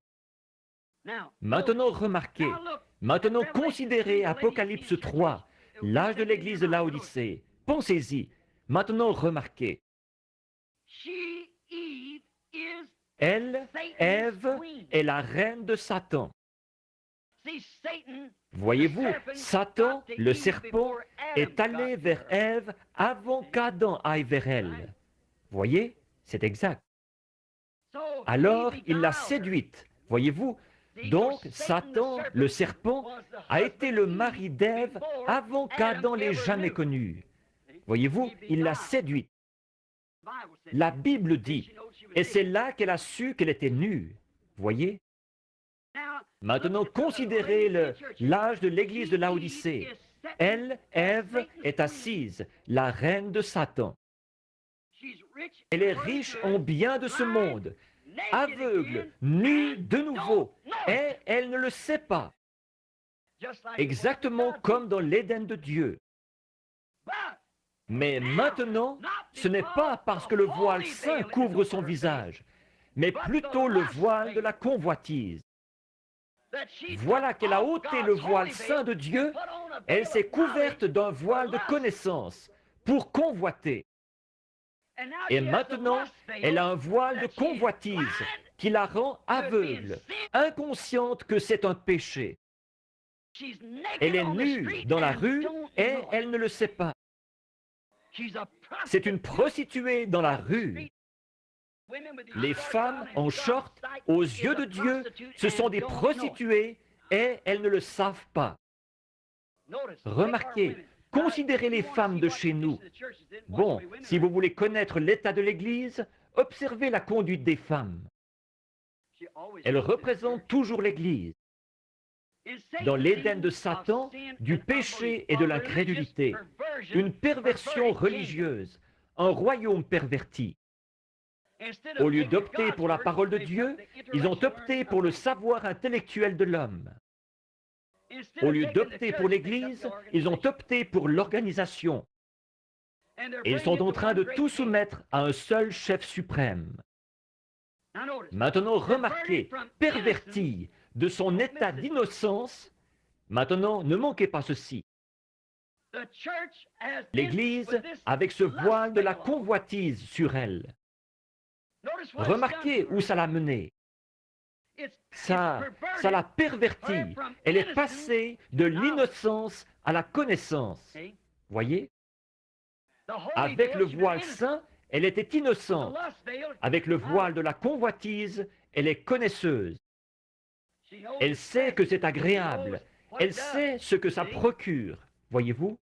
S2: Maintenant, remarquez, maintenant considérez Apocalypse 3, l'âge de l'église de Laodicée. Pensez-y. Maintenant, remarquez. Elle, Ève, est la reine de Satan. Voyez-vous, Satan, le serpent, est allé vers Ève avant qu'Adam aille vers elle. Voyez, c'est exact. Alors, il l'a séduite. Voyez-vous, donc Satan, le serpent, a été le mari d'Ève avant qu'Adam l'ait jamais connue. Voyez-vous, il l'a séduite. La Bible dit, et c'est là qu'elle a su qu'elle était nue. Voyez? Maintenant, considérez l'âge de l'église de Laodicée. Elle, Ève, est assise, la reine de Satan. Elle est riche en biens de ce monde, aveugle, nue de nouveau, et elle ne le sait pas. Exactement comme dans l'Éden de Dieu. Mais maintenant, ce n'est pas parce que le voile saint couvre son visage, mais plutôt le voile de la convoitise. Voilà qu'elle a ôté le voile saint de Dieu, elle s'est couverte d'un voile de connaissance pour convoiter. Et maintenant, elle a un voile de convoitise qui la rend aveugle, inconsciente que c'est un péché. Elle est nue dans la rue et elle ne le sait pas. C'est une prostituée dans la rue. Les femmes en short, aux yeux de Dieu, ce sont des prostituées et elles ne le savent pas. Remarquez, considérez les femmes de chez nous. Bon, si vous voulez connaître l'état de l'Église, observez la conduite des femmes. Elles représentent toujours l'Église. Dans l'Éden de Satan, du péché et de l'incrédulité, une perversion religieuse, un royaume perverti. Au lieu d'opter pour la parole de Dieu, ils ont opté pour le savoir intellectuel de l'homme. Au lieu d'opter pour l'Église, ils ont opté pour l'organisation. Et ils sont en train de tout soumettre à un seul chef suprême. Maintenant, remarquez, perverti de son état d'innocence, maintenant, ne manquez pas ceci. L'Église, avec ce voile de la convoitise sur elle, remarquez où ça l'a menée. Ça l'a pervertie. Elle est passée de l'innocence à la connaissance. Voyez? Avec le voile saint, elle était innocente. Avec le voile de la convoitise, elle est connaisseuse. Elle sait que c'est agréable. Elle sait ce que ça procure. Voyez-vous?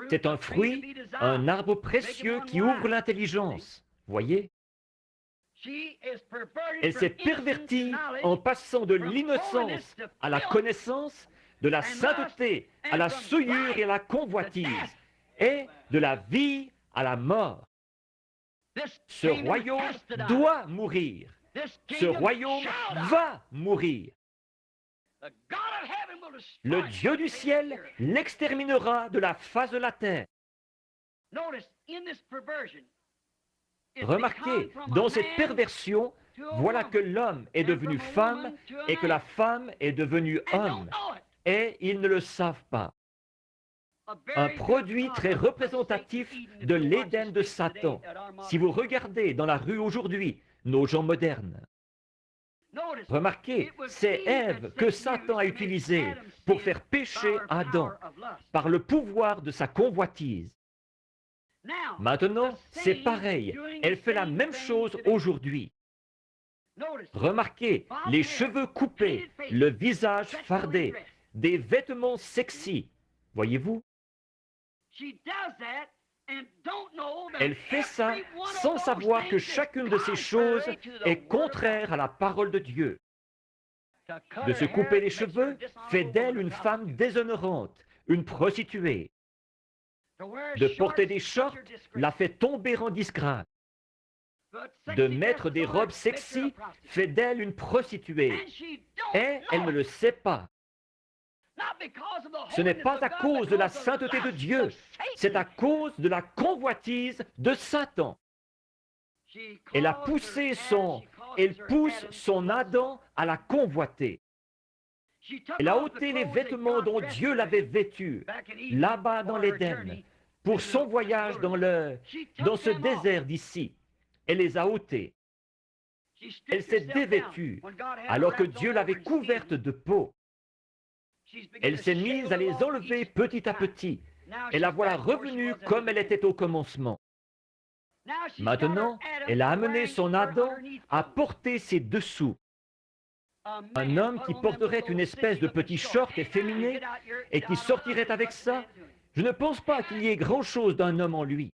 S2: C'est un fruit, un arbre précieux qui ouvre l'intelligence. Voyez? Elle s'est pervertie en passant de l'innocence à la connaissance, de la sainteté à la souillure et à la convoitise, et de la vie à la mort. Ce royaume doit mourir. Ce royaume va mourir. Le Dieu du ciel l'exterminera de la face de la terre. Remarquez, dans cette perversion, voilà que l'homme est devenu femme et que la femme est devenue homme. Et ils ne le savent pas. Un produit très représentatif de l'Éden de Satan. Si vous regardez dans la rue aujourd'hui, nos gens modernes, remarquez, c'est Ève que Satan a utilisée pour faire pécher Adam par le pouvoir de sa convoitise. Maintenant, c'est pareil. Elle fait la même chose aujourd'hui. Remarquez, les cheveux coupés, le visage fardé, des vêtements sexy. Voyez-vous? Elle fait ça sans savoir que chacune de ces choses est contraire à la parole de Dieu. De se couper les cheveux fait d'elle une femme déshonorante, une prostituée. De porter des shorts la fait tomber en disgrâce. De mettre des robes sexy fait d'elle une prostituée. Et elle ne le sait pas. Ce n'est pas à cause de la sainteté de Dieu, c'est à cause de la convoitise de Satan. Elle pousse son Adam à la convoiter. Elle a ôté les vêtements dont Dieu l'avait vêtu, là-bas dans l'Éden, pour son voyage dans ce désert d'ici. Elle les a ôtés. Elle s'est dévêtue, alors que Dieu l'avait couverte de peau. Elle s'est mise à les enlever petit à petit, et la voilà revenue comme elle était au commencement. Maintenant, elle a amené son Adam à porter ses dessous. Un homme qui porterait une espèce de petit short efféminé et qui sortirait avec ça, je ne pense pas qu'il y ait grand-chose d'un homme en lui.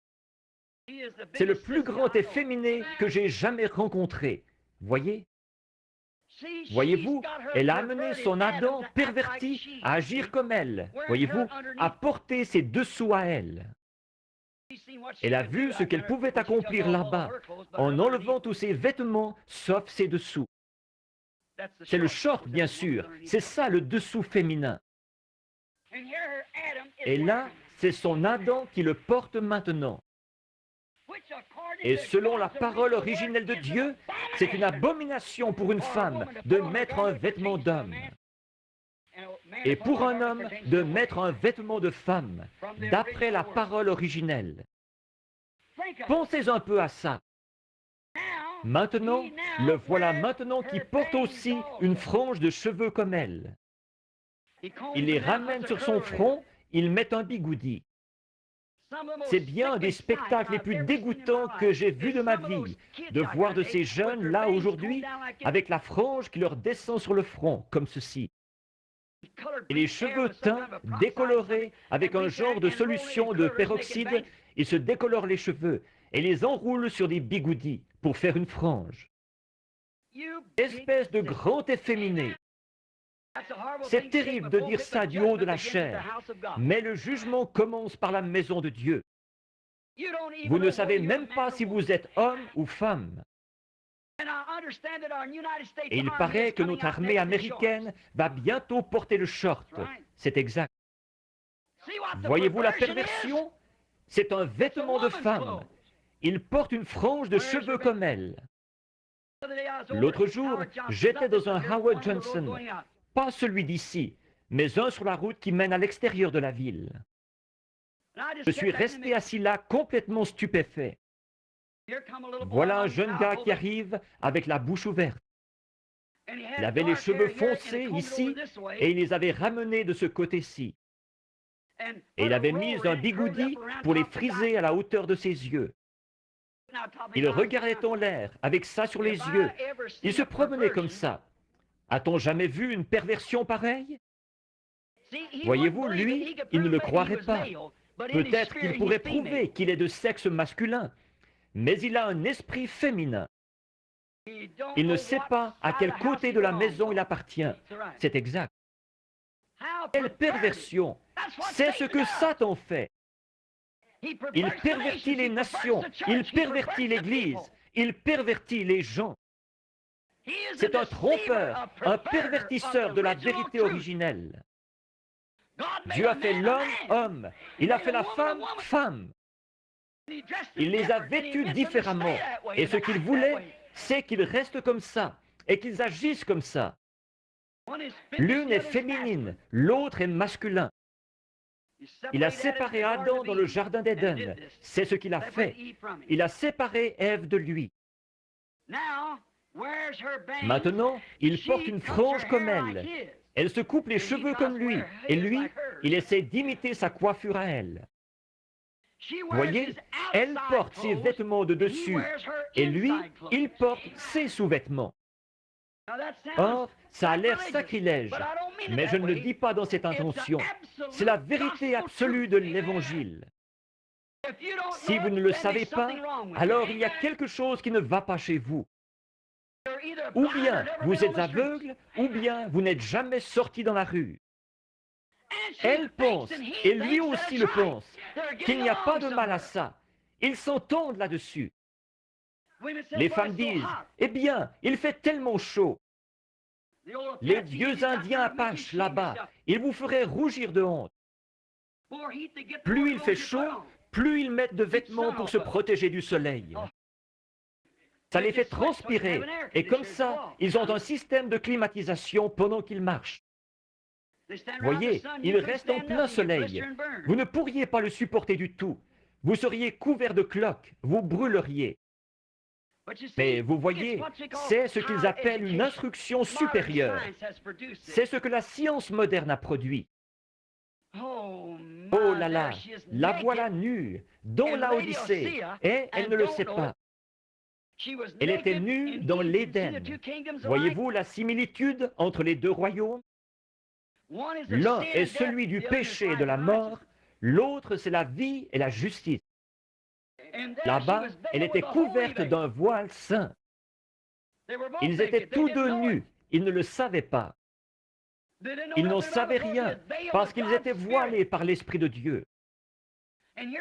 S2: C'est le plus grand efféminé que j'ai jamais rencontré. Voyez? Voyez-vous, elle a amené son Adam perverti à agir comme elle. Voyez-vous, à porter ses dessous à elle. Elle a vu ce qu'elle pouvait accomplir là-bas, en enlevant tous ses vêtements, sauf ses dessous. C'est le short, bien sûr. C'est ça, le dessous féminin. Et là, c'est son Adam qui le porte maintenant. Et selon la parole originelle de Dieu, c'est une abomination pour une femme de mettre un vêtement d'homme. Et pour un homme de mettre un vêtement de femme, d'après la parole originelle. Pensez un peu à ça. Maintenant, le voilà maintenant qui porte aussi une frange de cheveux comme elle. Il les ramène sur son front, il met un bigoudi. C'est bien un des spectacles les plus dégoûtants que j'ai vus de ma vie, de voir de ces jeunes là aujourd'hui avec la frange qui leur descend sur le front, comme ceci. Et les cheveux teints, décolorés, avec un genre de solution de peroxyde, ils se décolorent les cheveux et les enroulent sur des bigoudis pour faire une frange. Espèce de grand efféminé. C'est terrible de dire ça du haut de la chair, mais le jugement commence par la maison de Dieu. Vous ne savez même pas si vous êtes homme ou femme. Et il paraît que notre armée américaine va bientôt porter le short. C'est exact. Voyez-vous la perversion? C'est un vêtement de femme. Il porte une frange de cheveux comme elle. L'autre jour, j'étais dans un Howard Johnson, pas celui d'ici, mais un sur la route qui mène à l'extérieur de la ville. Je suis resté assis là complètement stupéfait. Voilà un jeune gars qui arrive avec la bouche ouverte. Il avait les cheveux foncés ici et il les avait ramenés de ce côté-ci. Et il avait mis un bigoudi pour les friser à la hauteur de ses yeux. Il regardait en l'air avec ça sur les yeux. Il se promenait comme ça. A-t-on jamais vu une perversion pareille? Voyez-vous, lui, il ne le croirait pas. Peut-être qu'il pourrait prouver qu'il est de sexe masculin, mais il a un esprit féminin. Il ne sait pas à quel côté de la maison il appartient. C'est exact. Quelle perversion! C'est ce que Satan fait. Il pervertit les nations, il pervertit l'Église, il pervertit les gens. C'est un trompeur, un pervertisseur de la vérité originelle. Dieu a fait l'homme, homme. Il a fait la femme, femme. Il les a vêtus différemment. Et ce qu'il voulait, c'est qu'ils restent comme ça et qu'ils agissent comme ça. L'une est féminine, l'autre est masculin. Il a séparé Adam dans le jardin d'Éden. C'est ce qu'il a fait. Il a séparé Ève de lui. Maintenant, il porte une frange comme elle. Elle se coupe les cheveux comme lui. Et lui, il essaie d'imiter sa coiffure à elle. Voyez, elle porte ses vêtements de dessus. Et lui, il porte ses sous-vêtements. Or, ça a l'air sacrilège, mais je ne le dis pas dans cette intention. C'est la vérité absolue de l'Évangile. Si vous ne le savez pas, alors il y a quelque chose qui ne va pas chez vous. Ou bien vous êtes aveugle, ou bien vous n'êtes jamais sorti dans la rue. Elle pense, et lui aussi le pense, qu'il n'y a pas de mal à ça. Ils s'entendent là-dessus. Les femmes disent, « Eh bien, il fait tellement chaud. » Les vieux Indiens Apaches là-bas, ils vous feraient rougir de honte. Plus il fait chaud, plus ils mettent de vêtements pour se protéger du soleil. Ça les fait transpirer, et comme ça, ils ont un système de climatisation pendant qu'ils marchent. Voyez, ils restent en plein soleil. Vous ne pourriez pas le supporter du tout. Vous seriez couvert de cloques, vous brûleriez. Mais vous voyez, c'est ce qu'ils appellent une instruction supérieure. C'est ce que la science moderne a produit. Oh là là, la voilà nue, dans la Odyssée, et elle ne le sait pas. Elle était nue dans l'Éden. Voyez-vous la similitude entre les deux royaumes? L'un est celui du péché et de la mort, l'autre c'est la vie et la justice. Là-bas, elle était couverte d'un voile saint. Ils étaient tous deux nus, ils ne le savaient pas. Ils n'en savaient rien, parce qu'ils étaient voilés par l'Esprit de Dieu.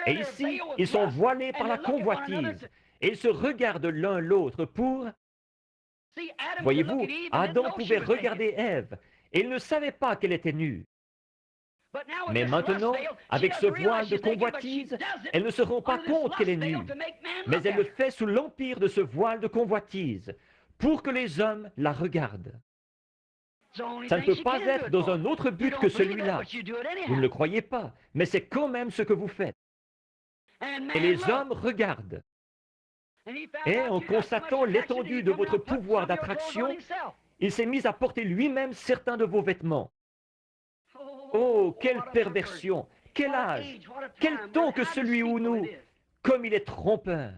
S2: Et ici, ils sont voilés par la convoitise, et ils se regardent l'un l'autre pour... Voyez-vous, Adam pouvait regarder Ève, et il ne savait pas qu'elle était nue. Mais maintenant, avec ce voile de convoitise, elle ne se rend pas compte qu'elle est nue, mais elle le fait sous l'empire de ce voile de convoitise, pour que les hommes la regardent. Ça ne peut pas être dans un autre but que celui-là. Vous ne le croyez pas, mais c'est quand même ce que vous faites. Et les hommes regardent. Et en constatant l'étendue de votre pouvoir d'attraction, il s'est mis à porter lui-même certains de vos vêtements. Oh, quelle perversion! Quel âge! Quel temps que celui où nous... Comme il est trompeur!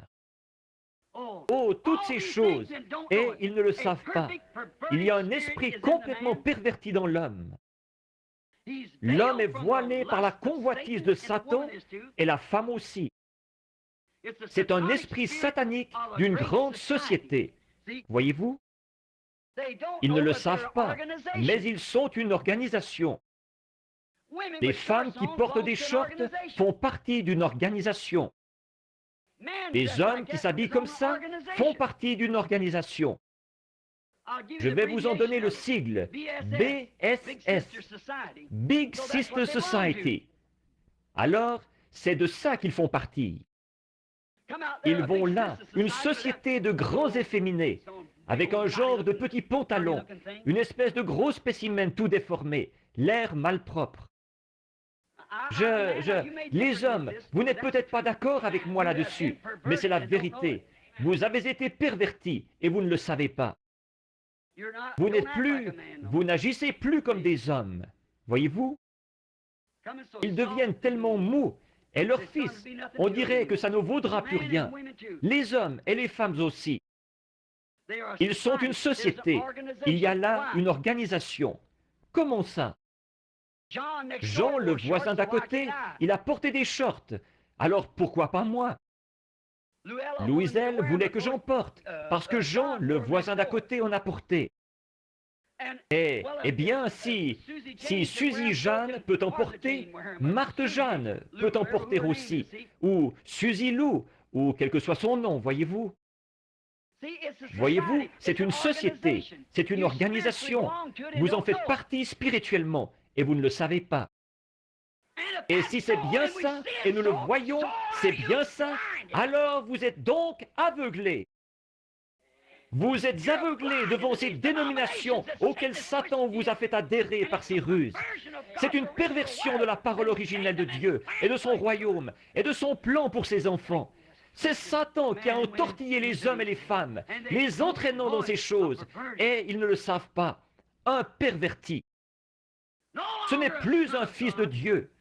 S2: Oh, toutes ces choses! Et ils ne le savent pas. Il y a un esprit complètement perverti dans l'homme. L'homme est voilé par la convoitise de Satan et la femme aussi. C'est un esprit satanique d'une grande société. Voyez-vous? Ils ne le savent pas, mais ils sont une organisation. Les femmes qui portent des shorts font partie d'une organisation. Les hommes qui s'habillent comme ça font partie d'une organisation. Je vais vous en donner le sigle, BSS, Big Sister Society. Alors, c'est de ça qu'ils font partie. Ils vont là, une société de grands efféminés. avec un genre de petit pantalon, une espèce de gros spécimen tout déformé, l'air malpropre. Les hommes, vous n'êtes peut-être pas d'accord avec moi là-dessus, mais c'est la vérité. Vous avez été pervertis et vous ne le savez pas. Vous n'agissez plus comme des hommes. Voyez-vous? Ils deviennent tellement mous. Et leurs fils, on dirait que ça ne vaudra plus rien. Les hommes et les femmes aussi. Ils sont une société. Il y a là une organisation. Comment ça? Jean, le voisin d'à côté, il a porté des shorts. Alors pourquoi pas moi? Louiselle voulait que j'en porte, parce que Jean, le voisin d'à côté, en a porté. Eh bien, si Suzy Jeanne peut en porter, Marthe Jeanne peut en porter aussi, ou Suzy Lou, ou quel que soit son nom, voyez-vous? Voyez-vous, c'est une société, c'est une organisation. Vous en faites partie spirituellement, et vous ne le savez pas. Et si c'est bien ça, et nous le voyons, c'est bien ça, alors vous êtes donc aveuglés. Vous êtes aveuglés devant ces dénominations auxquelles Satan vous a fait adhérer par ses ruses. C'est une perversion de la parole originelle de Dieu et de son royaume et de son plan pour ses enfants. C'est Satan qui a entortillé les hommes et les femmes, les entraînant dans ces choses, et ils ne le savent pas. Un perverti. Ce n'est plus un fils de Dieu.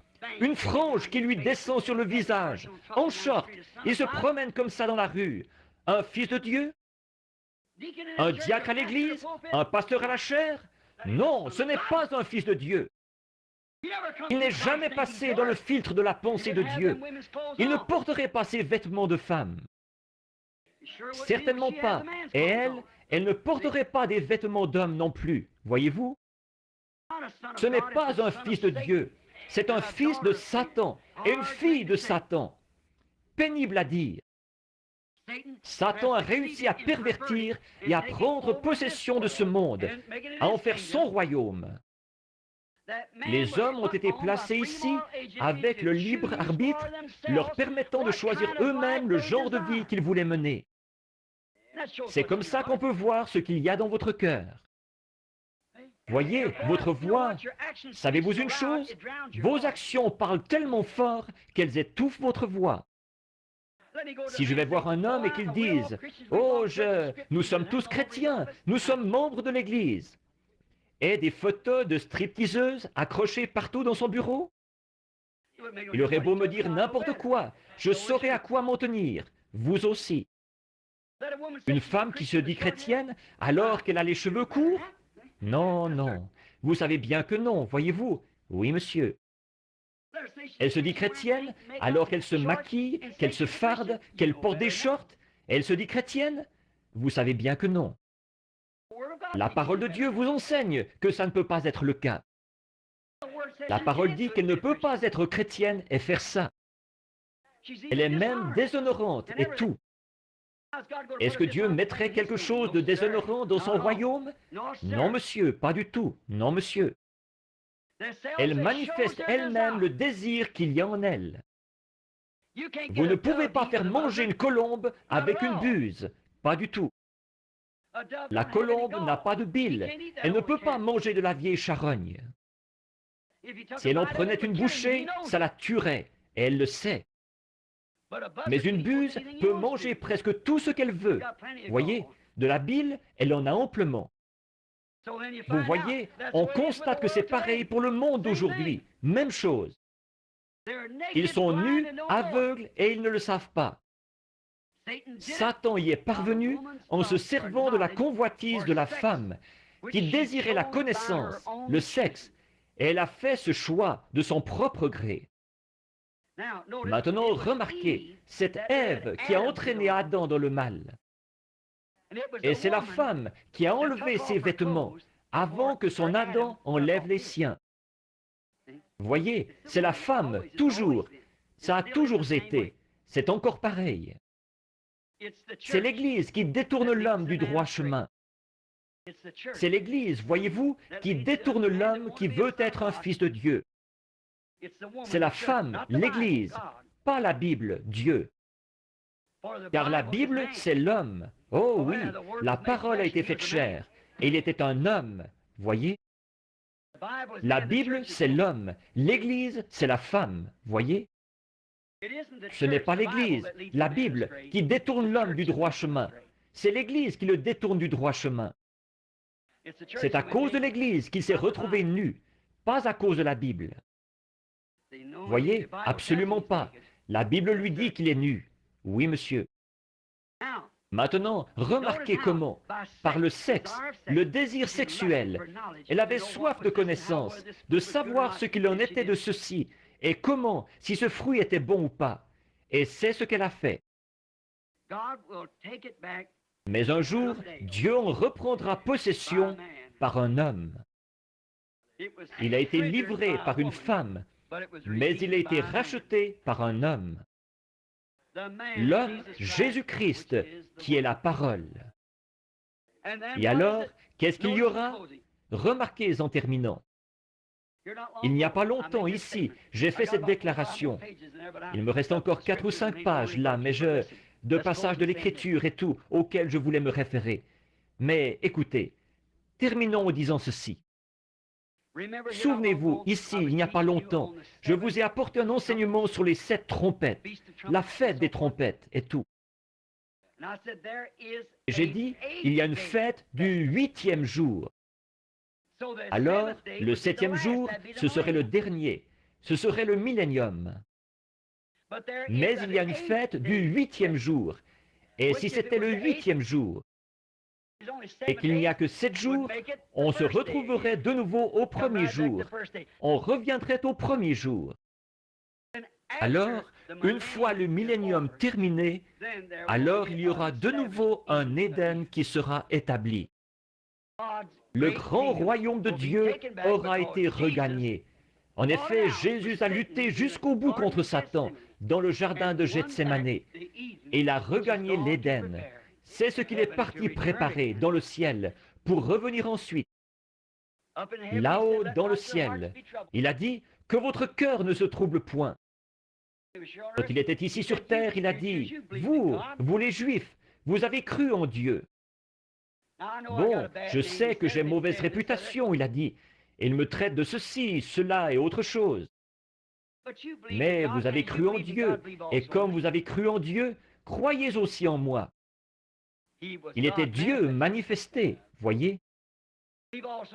S2: Une frange qui lui descend sur le visage, en short, il se promène comme ça dans la rue. Un fils de Dieu? Un diacre à l'église? Un pasteur à la chaire? Non, ce n'est pas un fils de Dieu. Il n'est jamais passé dans le filtre de la pensée de Dieu. Il ne porterait pas ses vêtements de femme. Certainement pas. Et elle ne porterait pas des vêtements d'homme non plus. Voyez-vous? Ce n'est pas un fils de Dieu. C'est un fils de Satan et une fille de Satan. Pénible à dire. Satan a réussi à pervertir et à prendre possession de ce monde, à en faire son royaume. Les hommes ont été placés ici avec le libre arbitre, leur permettant de choisir eux-mêmes le genre de vie qu'ils voulaient mener. C'est comme ça qu'on peut voir ce qu'il y a dans votre cœur. Voyez, votre voix, savez-vous une chose? Vos actions parlent tellement fort qu'elles étouffent votre voix. Si je vais voir un homme et qu'il dise « Oh, nous sommes tous chrétiens, nous sommes membres de l'Église », et des photos de stripteaseuses accrochées partout dans son bureau, il aurait beau me dire n'importe quoi, je saurais à quoi m'en tenir, vous aussi. Une femme qui se dit chrétienne alors qu'elle a les cheveux courts? Non, non, vous savez bien que non, voyez-vous. Oui, monsieur. Elle se dit chrétienne alors qu'elle se maquille, qu'elle se farde, qu'elle porte des shorts. Elle se dit chrétienne? Vous savez bien que non. La parole de Dieu vous enseigne que ça ne peut pas être le cas. La parole dit qu'elle ne peut pas être chrétienne et faire ça. Elle est même déshonorante et tout. Est-ce que Dieu mettrait quelque chose de déshonorant dans son royaume? Non, monsieur, pas du tout. Non, monsieur. Elle manifeste elle-même le désir qu'il y a en elle. Vous ne pouvez pas faire manger une colombe avec une buse. Pas du tout. La colombe n'a pas de bile. Elle ne peut pas manger de la vieille charogne. Si elle en prenait une bouchée, ça la tuerait. Et elle le sait. Mais une buse peut manger presque tout ce qu'elle veut. Voyez, de la bile, elle en a amplement. Vous voyez, on constate que c'est pareil pour le monde d'aujourd'hui. Même chose. Ils sont nus, aveugles et ils ne le savent pas. Satan y est parvenu en se servant de la convoitise de la femme qui désirait la connaissance, le sexe, et elle a fait ce choix de son propre gré. Maintenant, remarquez, c'est Ève qui a entraîné Adam dans le mal. Et c'est la femme qui a enlevé ses vêtements avant que son Adam enlève les siens. Voyez, c'est la femme, toujours. Ça a toujours été. C'est encore pareil. C'est l'Église qui détourne l'homme du droit chemin. C'est l'Église, voyez-vous, qui détourne l'homme qui veut être un fils de Dieu. C'est la femme, l'Église, pas la Bible, Dieu. Car la Bible, c'est l'homme. Oh oui, la parole a été faite chair. Et il était un homme, voyez. La Bible, c'est l'homme. L'Église, c'est la femme, voyez. Ce n'est pas l'Église, la Bible, qui détourne l'homme du droit chemin. C'est l'Église qui le détourne du droit chemin. C'est à cause de l'Église qu'il s'est retrouvé nu, pas à cause de la Bible. Voyez, absolument pas. La Bible lui dit qu'il est nu. Oui, monsieur. Maintenant, remarquez comment, par le sexe, le désir sexuel, elle avait soif de connaissance, de savoir ce qu'il en était de ceci, et comment, si ce fruit était bon ou pas. Et c'est ce qu'elle a fait. Mais un jour, Dieu en reprendra possession par un homme. Il a été livré par une femme, mais il a été racheté par un homme. L'homme, Jésus-Christ, qui est la parole. Et alors, qu'est-ce qu'il y aura? Remarquez en terminant. Il n'y a pas longtemps, ici, j'ai fait cette déclaration. Il me reste encore 4 ou 5 pages là, mais de passages de l'Écriture et tout, auxquels je voulais me référer. Mais écoutez, terminons en disant ceci. Souvenez-vous, ici, il n'y a pas longtemps, je vous ai apporté un enseignement sur les 7 trompettes, la fête des trompettes et tout. J'ai dit, il y a une fête du 8e jour. Alors, le 7e jour, ce serait le dernier, ce serait le millénium. Mais il y a une fête du 8e jour. Et si c'était le 8e jour, et qu'il n'y a que 7 jours, on se retrouverait de nouveau au premier jour. On reviendrait au premier jour. Alors, une fois le millénium terminé, alors il y aura de nouveau un Éden qui sera établi. Le grand royaume de Dieu aura été regagné. En effet, Jésus a lutté jusqu'au bout contre Satan dans le jardin de Gethsémane. Et il a regagné l'Éden. C'est ce qu'il est parti préparer dans le ciel pour revenir ensuite. Là-haut, dans le ciel, il a dit que votre cœur ne se trouble point. Quand il était ici sur terre, il a dit, vous les Juifs, vous avez cru en Dieu. Bon, je sais que j'ai mauvaise réputation, il a dit, et il me traite de ceci, cela et autre chose. Mais vous avez cru en Dieu, et comme vous avez cru en Dieu, croyez aussi en moi. Il était Dieu manifesté, voyez.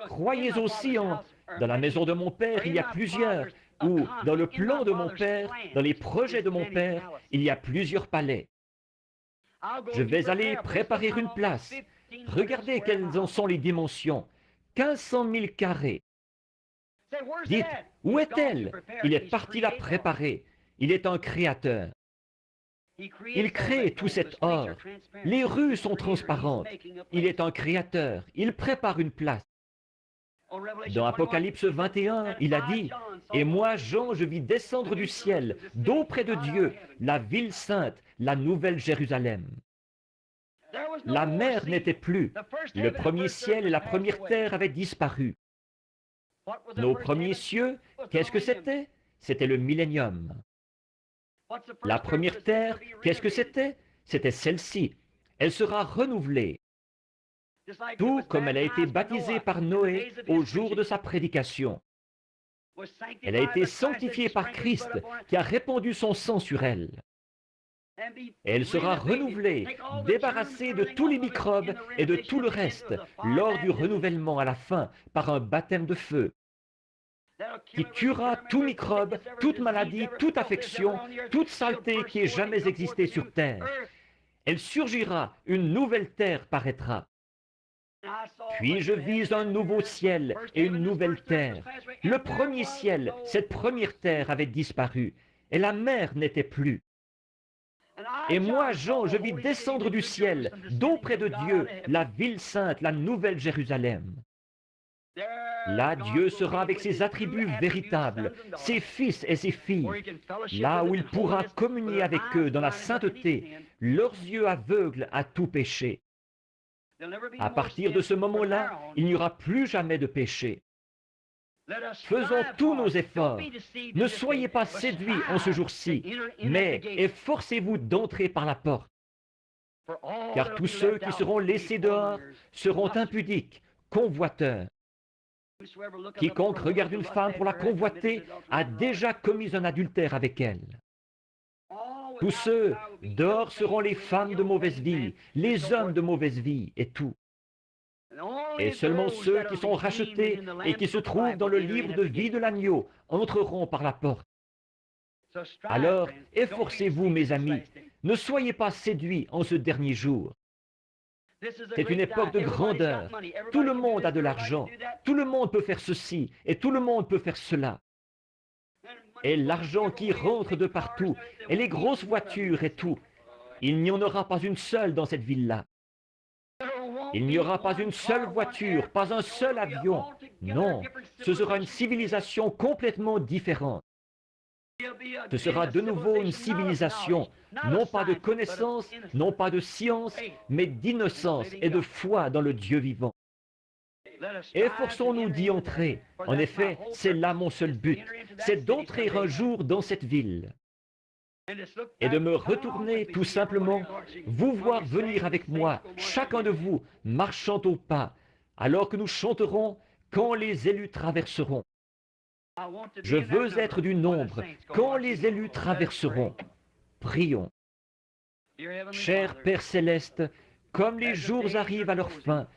S2: Croyez aussi dans la maison de mon Père, il y a plusieurs, ou dans le plan de mon Père, dans les projets de mon Père, il y a plusieurs palais. Je vais aller préparer une place. Regardez quelles en sont les dimensions. 1500 000 carrés. Dites, où est-elle? Il est parti la préparer. Il est un créateur. Il crée tout cet or. Les rues sont transparentes. Il est un créateur. Il prépare une place. Dans Apocalypse 21, il a dit, « Et moi, Jean, je vis descendre du ciel, d'auprès de Dieu, la ville sainte, la nouvelle Jérusalem. » La mer n'était plus. Le premier ciel et la première terre avaient disparu. Nos premiers cieux, qu'est-ce que c'était? C'était le millénium. La première terre, qu'est-ce que c'était? C'était celle-ci. Elle sera renouvelée. Tout comme elle a été baptisée par Noé au jour de sa prédication. Elle a été sanctifiée par Christ qui a répandu son sang sur elle. Et elle sera renouvelée, débarrassée de tous les microbes et de tout le reste lors du renouvellement à la fin par un baptême de feu qui tuera tout microbe, toute maladie, toute affection, toute saleté qui ait jamais existé sur terre. Elle surgira, une nouvelle terre paraîtra. Puis je vis un nouveau ciel et une nouvelle terre. Le premier ciel, cette première terre avait disparu, et la mer n'était plus. Et moi, Jean, je vis descendre du ciel, d'auprès de Dieu, la ville sainte, la nouvelle Jérusalem. Là, Dieu sera avec ses attributs véritables, ses fils et ses filles, là où il pourra communier avec eux dans la sainteté, leurs yeux aveugles à tout péché. À partir de ce moment-là, il n'y aura plus jamais de péché. Faisons tous nos efforts. Ne soyez pas séduits en ce jour-ci, mais efforcez-vous d'entrer par la porte. Car tous ceux qui seront laissés dehors seront impudiques, convoiteurs. Quiconque regarde une femme pour la convoiter a déjà commis un adultère avec elle. Tous ceux dehors seront les femmes de mauvaise vie, les hommes de mauvaise vie et tout. Et seulement ceux qui sont rachetés et qui se trouvent dans le livre de vie de l'agneau entreront par la porte. Alors, efforcez-vous, mes amis, ne soyez pas séduits en ce dernier jour. C'est une époque de grandeur. Tout le monde a de l'argent. Tout le monde peut faire ceci et tout le monde peut faire cela. Et l'argent qui rentre de partout, et les grosses voitures et tout. Il n'y en aura pas une seule dans cette ville-là. Il n'y aura pas une seule voiture, pas un seul avion. Non, ce sera une civilisation complètement différente. Ce sera de nouveau une civilisation, non pas de connaissance, non pas de science, mais d'innocence et de foi dans le Dieu vivant. Efforçons-nous d'y entrer. En effet, c'est là mon seul but, c'est d'entrer un jour dans cette ville et de me retourner tout simplement, vous voir venir avec moi, chacun de vous, marchant au pas, alors que nous chanterons « Quand les élus traverseront ». Je veux être du nombre quand les élus traverseront. Prions. Cher Père Céleste, comme les jours arrivent à leur fin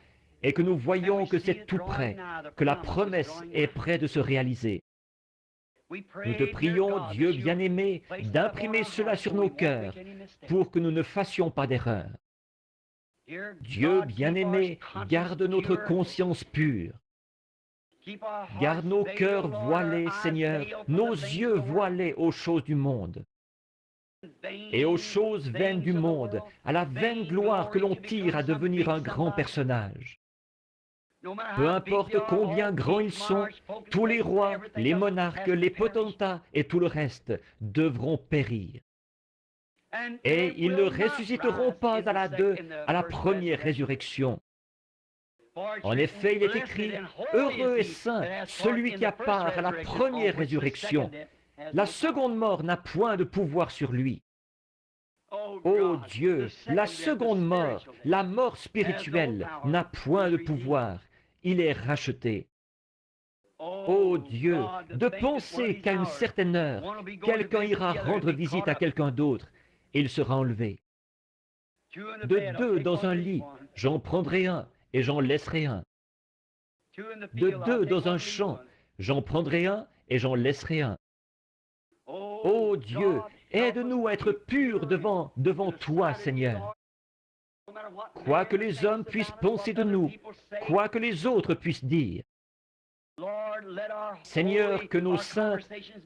S2: et que nous voyons que c'est tout près, que la promesse est près de se réaliser, nous te prions, Dieu bien-aimé, d'imprimer cela sur nos cœurs pour que nous ne fassions pas d'erreur. Dieu bien-aimé, garde notre conscience pure. Garde nos cœurs voilés, Seigneur, nos yeux voilés aux choses du monde et aux choses vaines du monde, à la vaine gloire que l'on tire à devenir un grand personnage. Peu importe combien grands ils sont, tous les rois, les monarques, les potentats et tout le reste devront périr. Et ils ne ressusciteront pas à la première résurrection. En effet, il est écrit, « Heureux et saint celui qui a part à la première résurrection. La seconde mort n'a point de pouvoir sur lui. » Ô Dieu, la seconde mort, la mort spirituelle, n'a point de pouvoir. Il est racheté. Ô Dieu, de penser qu'à une certaine heure, quelqu'un ira rendre visite à quelqu'un d'autre et il sera enlevé. De deux dans un lit, j'en prendrai un et j'en laisserai un. De deux dans un champ, j'en prendrai un et j'en laisserai un. Ô Dieu, aide-nous à être purs devant toi, Seigneur. Quoi que les hommes puissent penser de nous, quoi que les autres puissent dire. Seigneur, que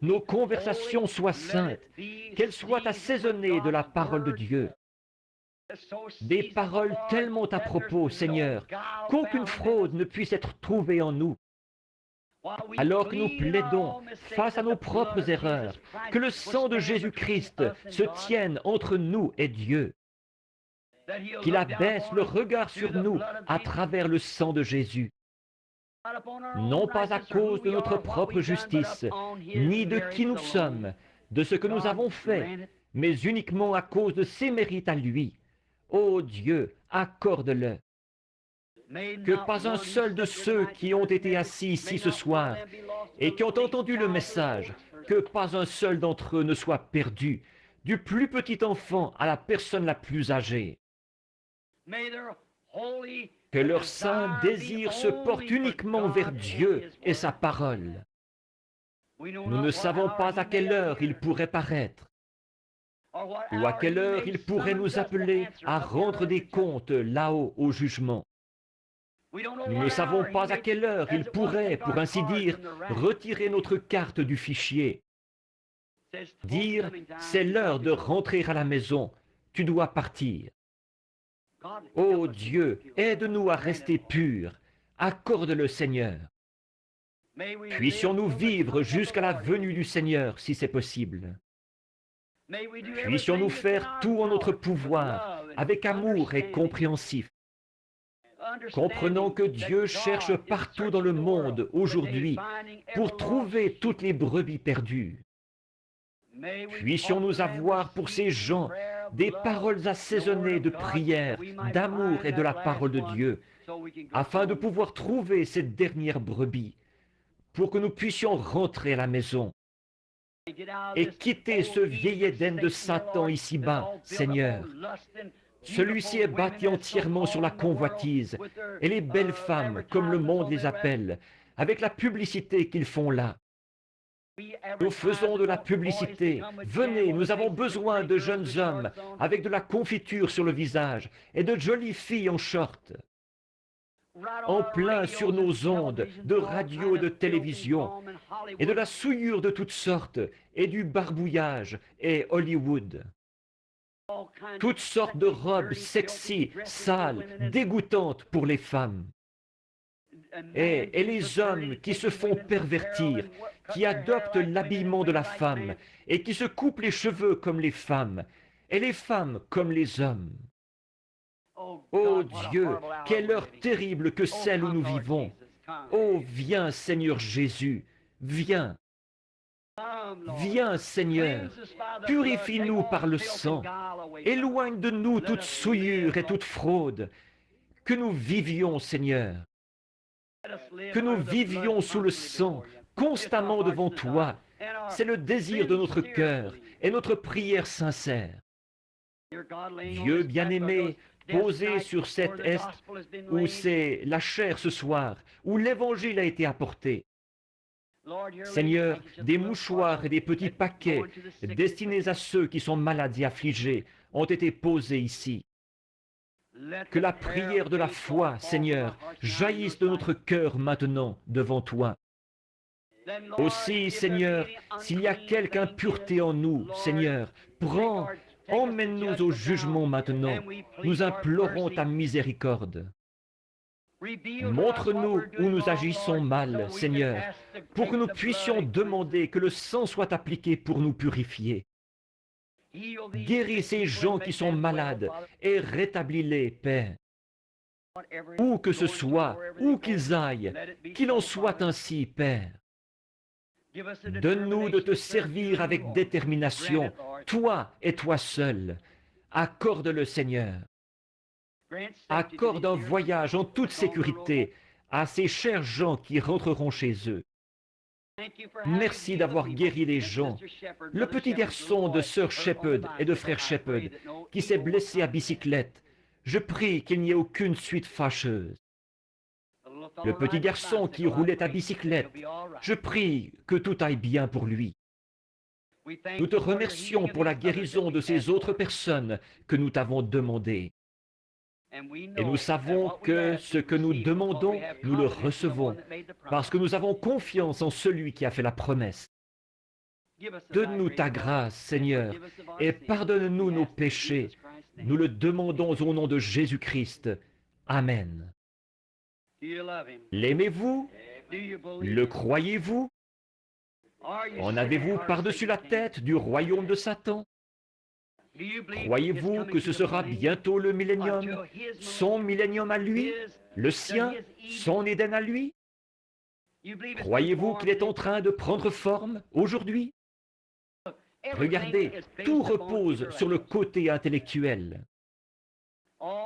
S2: nos conversations soient saintes, qu'elles soient assaisonnées de la parole de Dieu. Des paroles tellement à propos, Seigneur, qu'aucune fraude ne puisse être trouvée en nous. Alors que nous plaidons face à nos propres erreurs, que le sang de Jésus-Christ se tienne entre nous et Dieu. Qu'il abaisse le regard sur nous à travers le sang de Jésus. Non pas à cause de notre propre justice, ni de qui nous sommes, de ce que nous avons fait, mais uniquement à cause de ses mérites à lui. Ô Dieu, accorde-le. Que pas un seul de ceux qui ont été assis ici ce soir et qui ont entendu le message, que pas un seul d'entre eux ne soit perdu, du plus petit enfant à la personne la plus âgée. Que leur saint désir se porte uniquement vers Dieu et sa parole. Nous ne savons pas à quelle heure il pourrait paraître, ou à quelle heure il pourrait nous appeler à rendre des comptes là-haut au jugement. Nous ne savons pas à quelle heure il pourrait, pour ainsi dire, retirer notre carte du fichier. Dire, c'est l'heure de rentrer à la maison, tu dois partir. Ô Dieu, aide-nous à rester purs, accorde-le Seigneur. Puissions-nous vivre jusqu'à la venue du Seigneur, si c'est possible. Puissions-nous faire tout en notre pouvoir, avec amour et compréhensif. Comprenons que Dieu cherche partout dans le monde aujourd'hui pour trouver toutes les brebis perdues. Puissions-nous avoir pour ces gens des paroles assaisonnées de prière, d'amour et de la parole de Dieu, afin de pouvoir trouver cette dernière brebis, pour que nous puissions rentrer à la maison et quitter ce vieil Éden de Satan ici-bas, Seigneur. Celui-ci est bâti entièrement sur la convoitise et les belles femmes, comme le monde les appelle, avec la publicité qu'ils font là. Nous faisons de la publicité. Venez, nous avons besoin de jeunes hommes avec de la confiture sur le visage et de jolies filles en short. En plein sur nos ondes de radio et de télévision, et de la souillure de toutes sortes, et du barbouillage et Hollywood. Toutes sortes de robes sexy, sales, dégoûtantes pour les femmes. Et les hommes qui se font pervertir, qui adoptent l'habillement de la femme, et qui se coupent les cheveux comme les femmes, et les femmes comme les hommes. Ô Dieu, quelle heure terrible que celle où nous vivons. Oh, viens, Seigneur Jésus, viens. Viens, Seigneur, purifie-nous par le sang, éloigne de nous toute souillure et toute fraude, que nous vivions, Seigneur, que nous vivions sous le sang, constamment devant toi. C'est le désir de notre cœur et notre prière sincère. Dieu bien-aimé, posé sur cette est où c'est la chair ce soir, où l'évangile a été apporté. Seigneur, des mouchoirs et des petits paquets destinés à ceux qui sont malades et affligés ont été posés ici. Que la prière de la foi, Seigneur, jaillisse de notre cœur maintenant devant toi. Aussi, Seigneur, s'il y a quelque impureté en nous, Seigneur, prends, emmène-nous au jugement maintenant. Nous implorons ta miséricorde. Montre-nous où nous agissons mal, Seigneur, pour que nous puissions demander que le sang soit appliqué pour nous purifier. Guéris ces gens qui sont malades et rétablis-les, Père. Où que ce soit, où qu'ils aillent, qu'il en soit ainsi, Père. Donne-nous de te servir avec détermination, toi et toi seul. Accorde-le, Seigneur. Accorde un voyage en toute sécurité à ces chers gens qui rentreront chez eux. Merci d'avoir guéri les gens. Le petit garçon de sœur Shepherd et de frère Shepherd qui s'est blessé à bicyclette, je prie qu'il n'y ait aucune suite fâcheuse. Le petit garçon qui roulait à bicyclette, je prie que tout aille bien pour lui. Nous te remercions pour la guérison de ces autres personnes que nous t'avons demandées. Et nous savons que ce que nous demandons, nous le recevons, parce que nous avons confiance en celui qui a fait la promesse. Donne-nous ta grâce, Seigneur, et pardonne-nous nos péchés. Nous le demandons au nom de Jésus-Christ. Amen. L'aimez-vous? Le croyez-vous? En avez-vous par-dessus la tête du royaume de Satan? Croyez-vous que ce sera bientôt le millénium, son millénium à lui, le sien, son Éden à lui? Croyez-vous qu'il est en train de prendre forme aujourd'hui? Regardez, tout repose sur le côté intellectuel.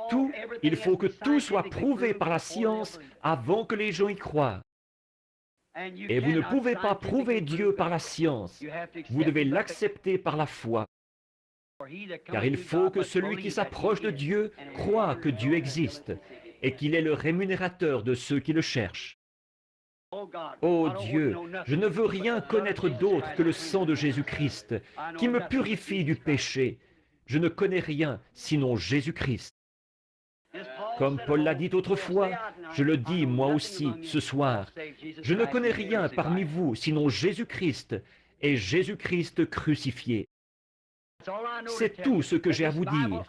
S2: Tout, il faut que tout soit prouvé par la science avant que les gens y croient. Et vous ne pouvez pas prouver Dieu par la science, vous devez l'accepter par la foi. Car il faut que celui qui s'approche de Dieu croie que Dieu existe et qu'il est le rémunérateur de ceux qui le cherchent. Ô Dieu, je ne veux rien connaître d'autre que le sang de Jésus-Christ qui me purifie du péché. Je ne connais rien sinon Jésus-Christ. Comme Paul l'a dit autrefois, je le dis moi aussi ce soir, je ne connais rien parmi vous sinon Jésus-Christ et Jésus-Christ crucifié. C'est tout ce que j'ai à vous dire.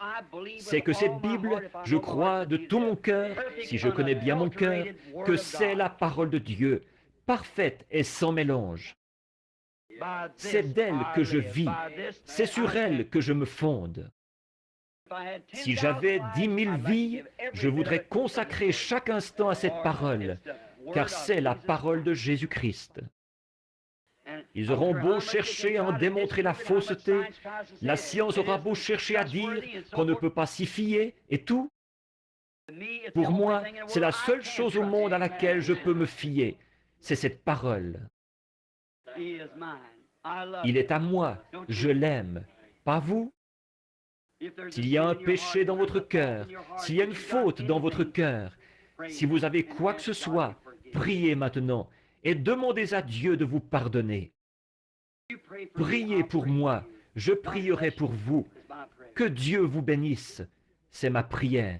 S2: C'est que cette Bible, je crois de tout mon cœur, si je connais bien mon cœur, que c'est la parole de Dieu, parfaite et sans mélange. C'est d'elle que je vis, c'est sur elle que je me fonde. Si j'avais 10 000 vies, je voudrais consacrer chaque instant à cette parole, car c'est la parole de Jésus-Christ. Ils auront beau chercher à en démontrer la fausseté, la science aura beau chercher à dire qu'on ne peut pas s'y fier et tout. Pour moi, c'est la seule chose au monde à laquelle je peux me fier, c'est cette parole. Il est à moi, je l'aime, pas vous. S'il y a un péché dans votre cœur, s'il y a une faute dans votre cœur, si vous avez quoi que ce soit, priez maintenant et demandez à Dieu de vous pardonner. Priez pour moi, je prierai pour vous. Que Dieu vous bénisse, c'est ma prière.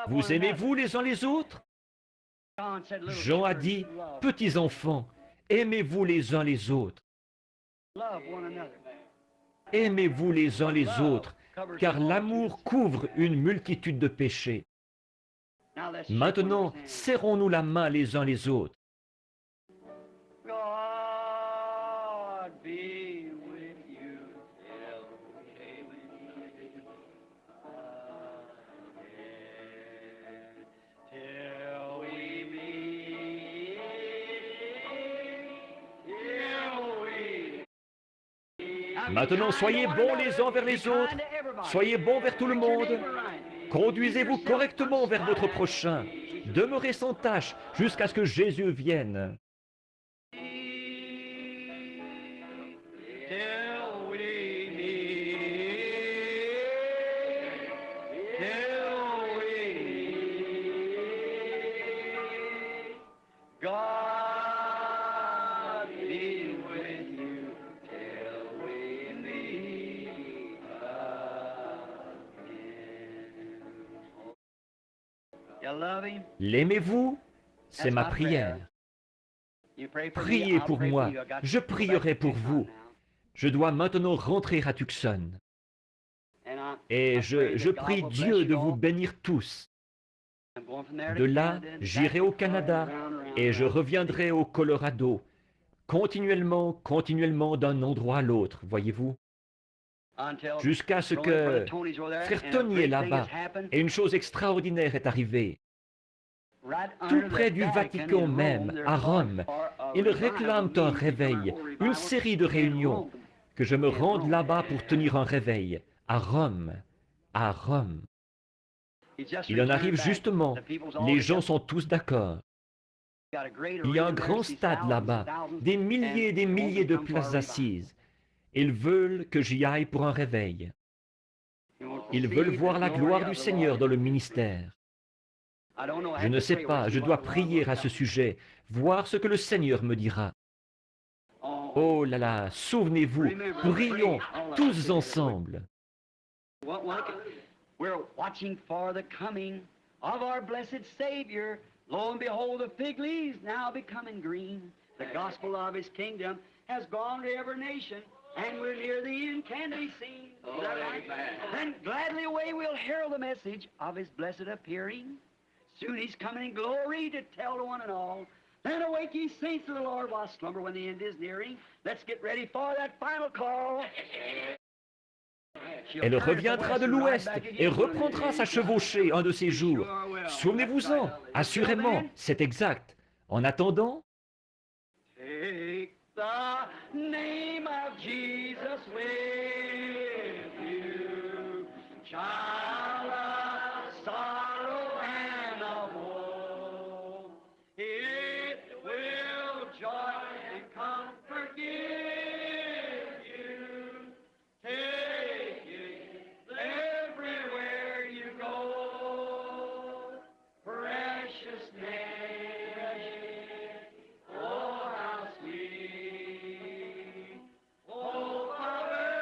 S2: Vous aimez-vous les uns les autres? Jean a dit, petits enfants, aimez-vous les uns les autres. Aimez-vous les uns les autres, car l'amour couvre une multitude de péchés. Maintenant, serrons-nous la main les uns les autres. Maintenant, soyez bons les uns vers les autres. Soyez bons vers tout le monde. Conduisez-vous correctement vers votre prochain. Demeurez sans tâche jusqu'à ce que Jésus vienne. L'aimez-vous? C'est ma prière. Priez pour moi, je prierai pour vous. Je dois maintenant rentrer à Tucson. Et je prie Dieu de vous bénir tous. De là, j'irai au Canada et je reviendrai au Colorado, continuellement d'un endroit à l'autre, voyez-vous. Jusqu'à ce que Frère Tony est là-bas et une chose extraordinaire est arrivée. Tout près du Vatican même, à Rome, ils réclament un réveil, une série de réunions, que je me rende là-bas pour tenir un réveil, à Rome, à Rome. Il en arrive justement, les gens sont tous d'accord. Il y a un grand stade là-bas, des milliers de places assises. Ils veulent que j'y aille pour un réveil. Ils veulent voir la gloire du Seigneur dans le ministère. Je ne sais pas, je dois prier à ce sujet, voir ce que le Seigneur me dira. Oh là là, souvenez-vous, prions tous ensemble.
S1: We're watching for the coming of our blessed Savior. Lo and behold, the fig leaves now becoming green. The gospel of His kingdom has gone to every nation, and we're near the end can be seen. Is that right? Then gladly away we'll herald the message of His blessed appearing. Soon He's coming in glory to tell to one and all. Then awake ye saints of the Lord while slumber when the end is nearing. Let's get ready for that final call.
S2: Elle reviendra de l'ouest et reprendra sa chevauchée un de ces jours. Souvenez-vous-en, assurément, c'est exact. En attendant,
S1: Take the name of Jesus with you, child of sorrow and of woe. It will joy and comfort give you. Take it everywhere you go. Precious name, oh how sweet, oh Father.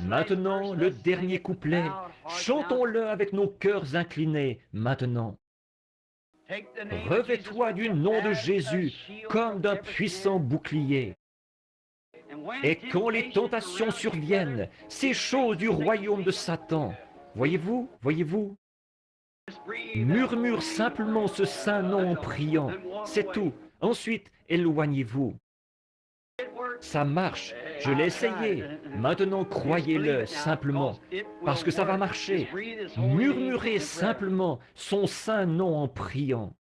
S2: Maintenant, le dernier couplet, chantons-le avec nos cœurs inclinés, maintenant. Revêt-toi du nom de Jésus comme d'un puissant bouclier. Et quand les tentations surviennent, ces choses du royaume de Satan, voyez-vous, murmure simplement ce saint nom en priant, c'est tout. Ensuite, éloignez-vous. Ça marche, je l'ai essayé. Maintenant, croyez-le simplement, parce que ça va marcher. Murmurez simplement son saint nom en priant.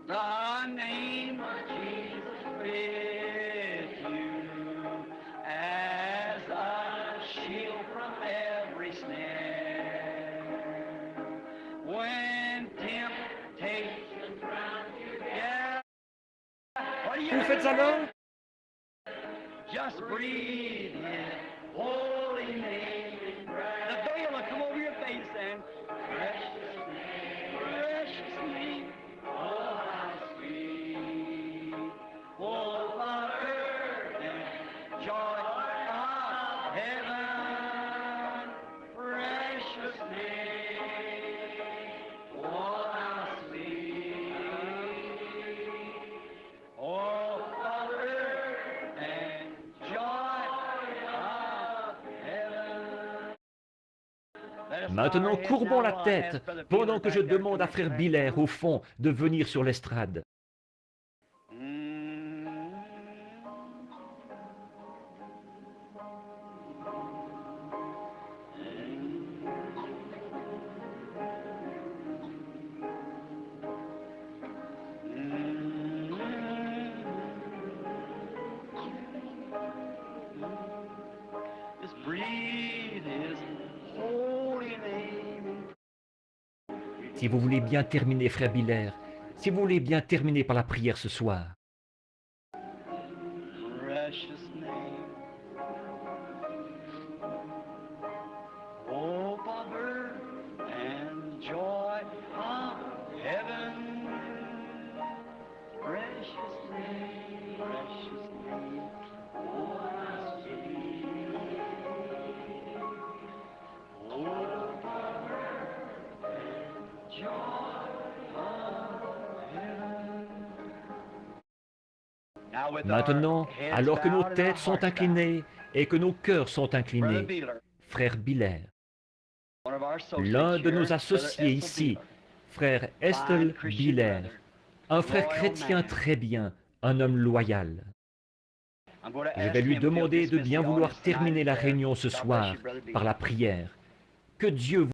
S1: The name of Jesus with you as a shield from every snare. When temptation round you, yeah. What do you
S2: Vous faites alors?
S1: Just breathe in holy name. The veil will come over your face and precious name, precious name. Oh, how sweet. Oh, on earth and joy of heaven. Precious name. Oh, how sweet. Oh, on earth and joy of heaven.
S2: Maintenant, courbons la tête pendant que je demande à frère Biller, au fond, de venir sur l'estrade.
S1: Just breathe His holy name.
S2: Si vous voulez bien terminer, frère Biller, si vous voulez bien terminer par la prière ce soir.
S1: Precious name. Hope of earth and joy of heaven. Precious name, precious name. Oh, how sweet. Hope of earth and joy of heaven. Now with our
S2: Maintenant,
S1: heads
S2: alors que nos
S1: bowed and our
S2: têtes sont
S1: hearts
S2: inclinées et que nos cœurs sont
S1: bowed, Brother
S2: inclinés,
S1: Beeler,
S2: frère Biller,
S1: one of our associates
S2: l'un de
S1: here,
S2: nos
S1: Brother
S2: associés
S1: Ethel
S2: ici,
S1: Beeler,
S2: frère Estel
S1: fine Christian
S2: Biller,
S1: brother,
S2: un frère
S1: loyal
S2: chrétien
S1: man.
S2: très bien, un homme loyal.
S1: I'm going to
S2: Je
S1: ask
S2: vais lui
S1: him if he'll
S2: demander de
S1: dismiss
S2: bien
S1: the
S2: vouloir
S1: audience tonight
S2: terminer
S1: in
S2: la
S1: prayer.
S2: réunion ce
S1: God bless
S2: soir
S1: you, Brother Beeler.
S2: par la prière. Que Dieu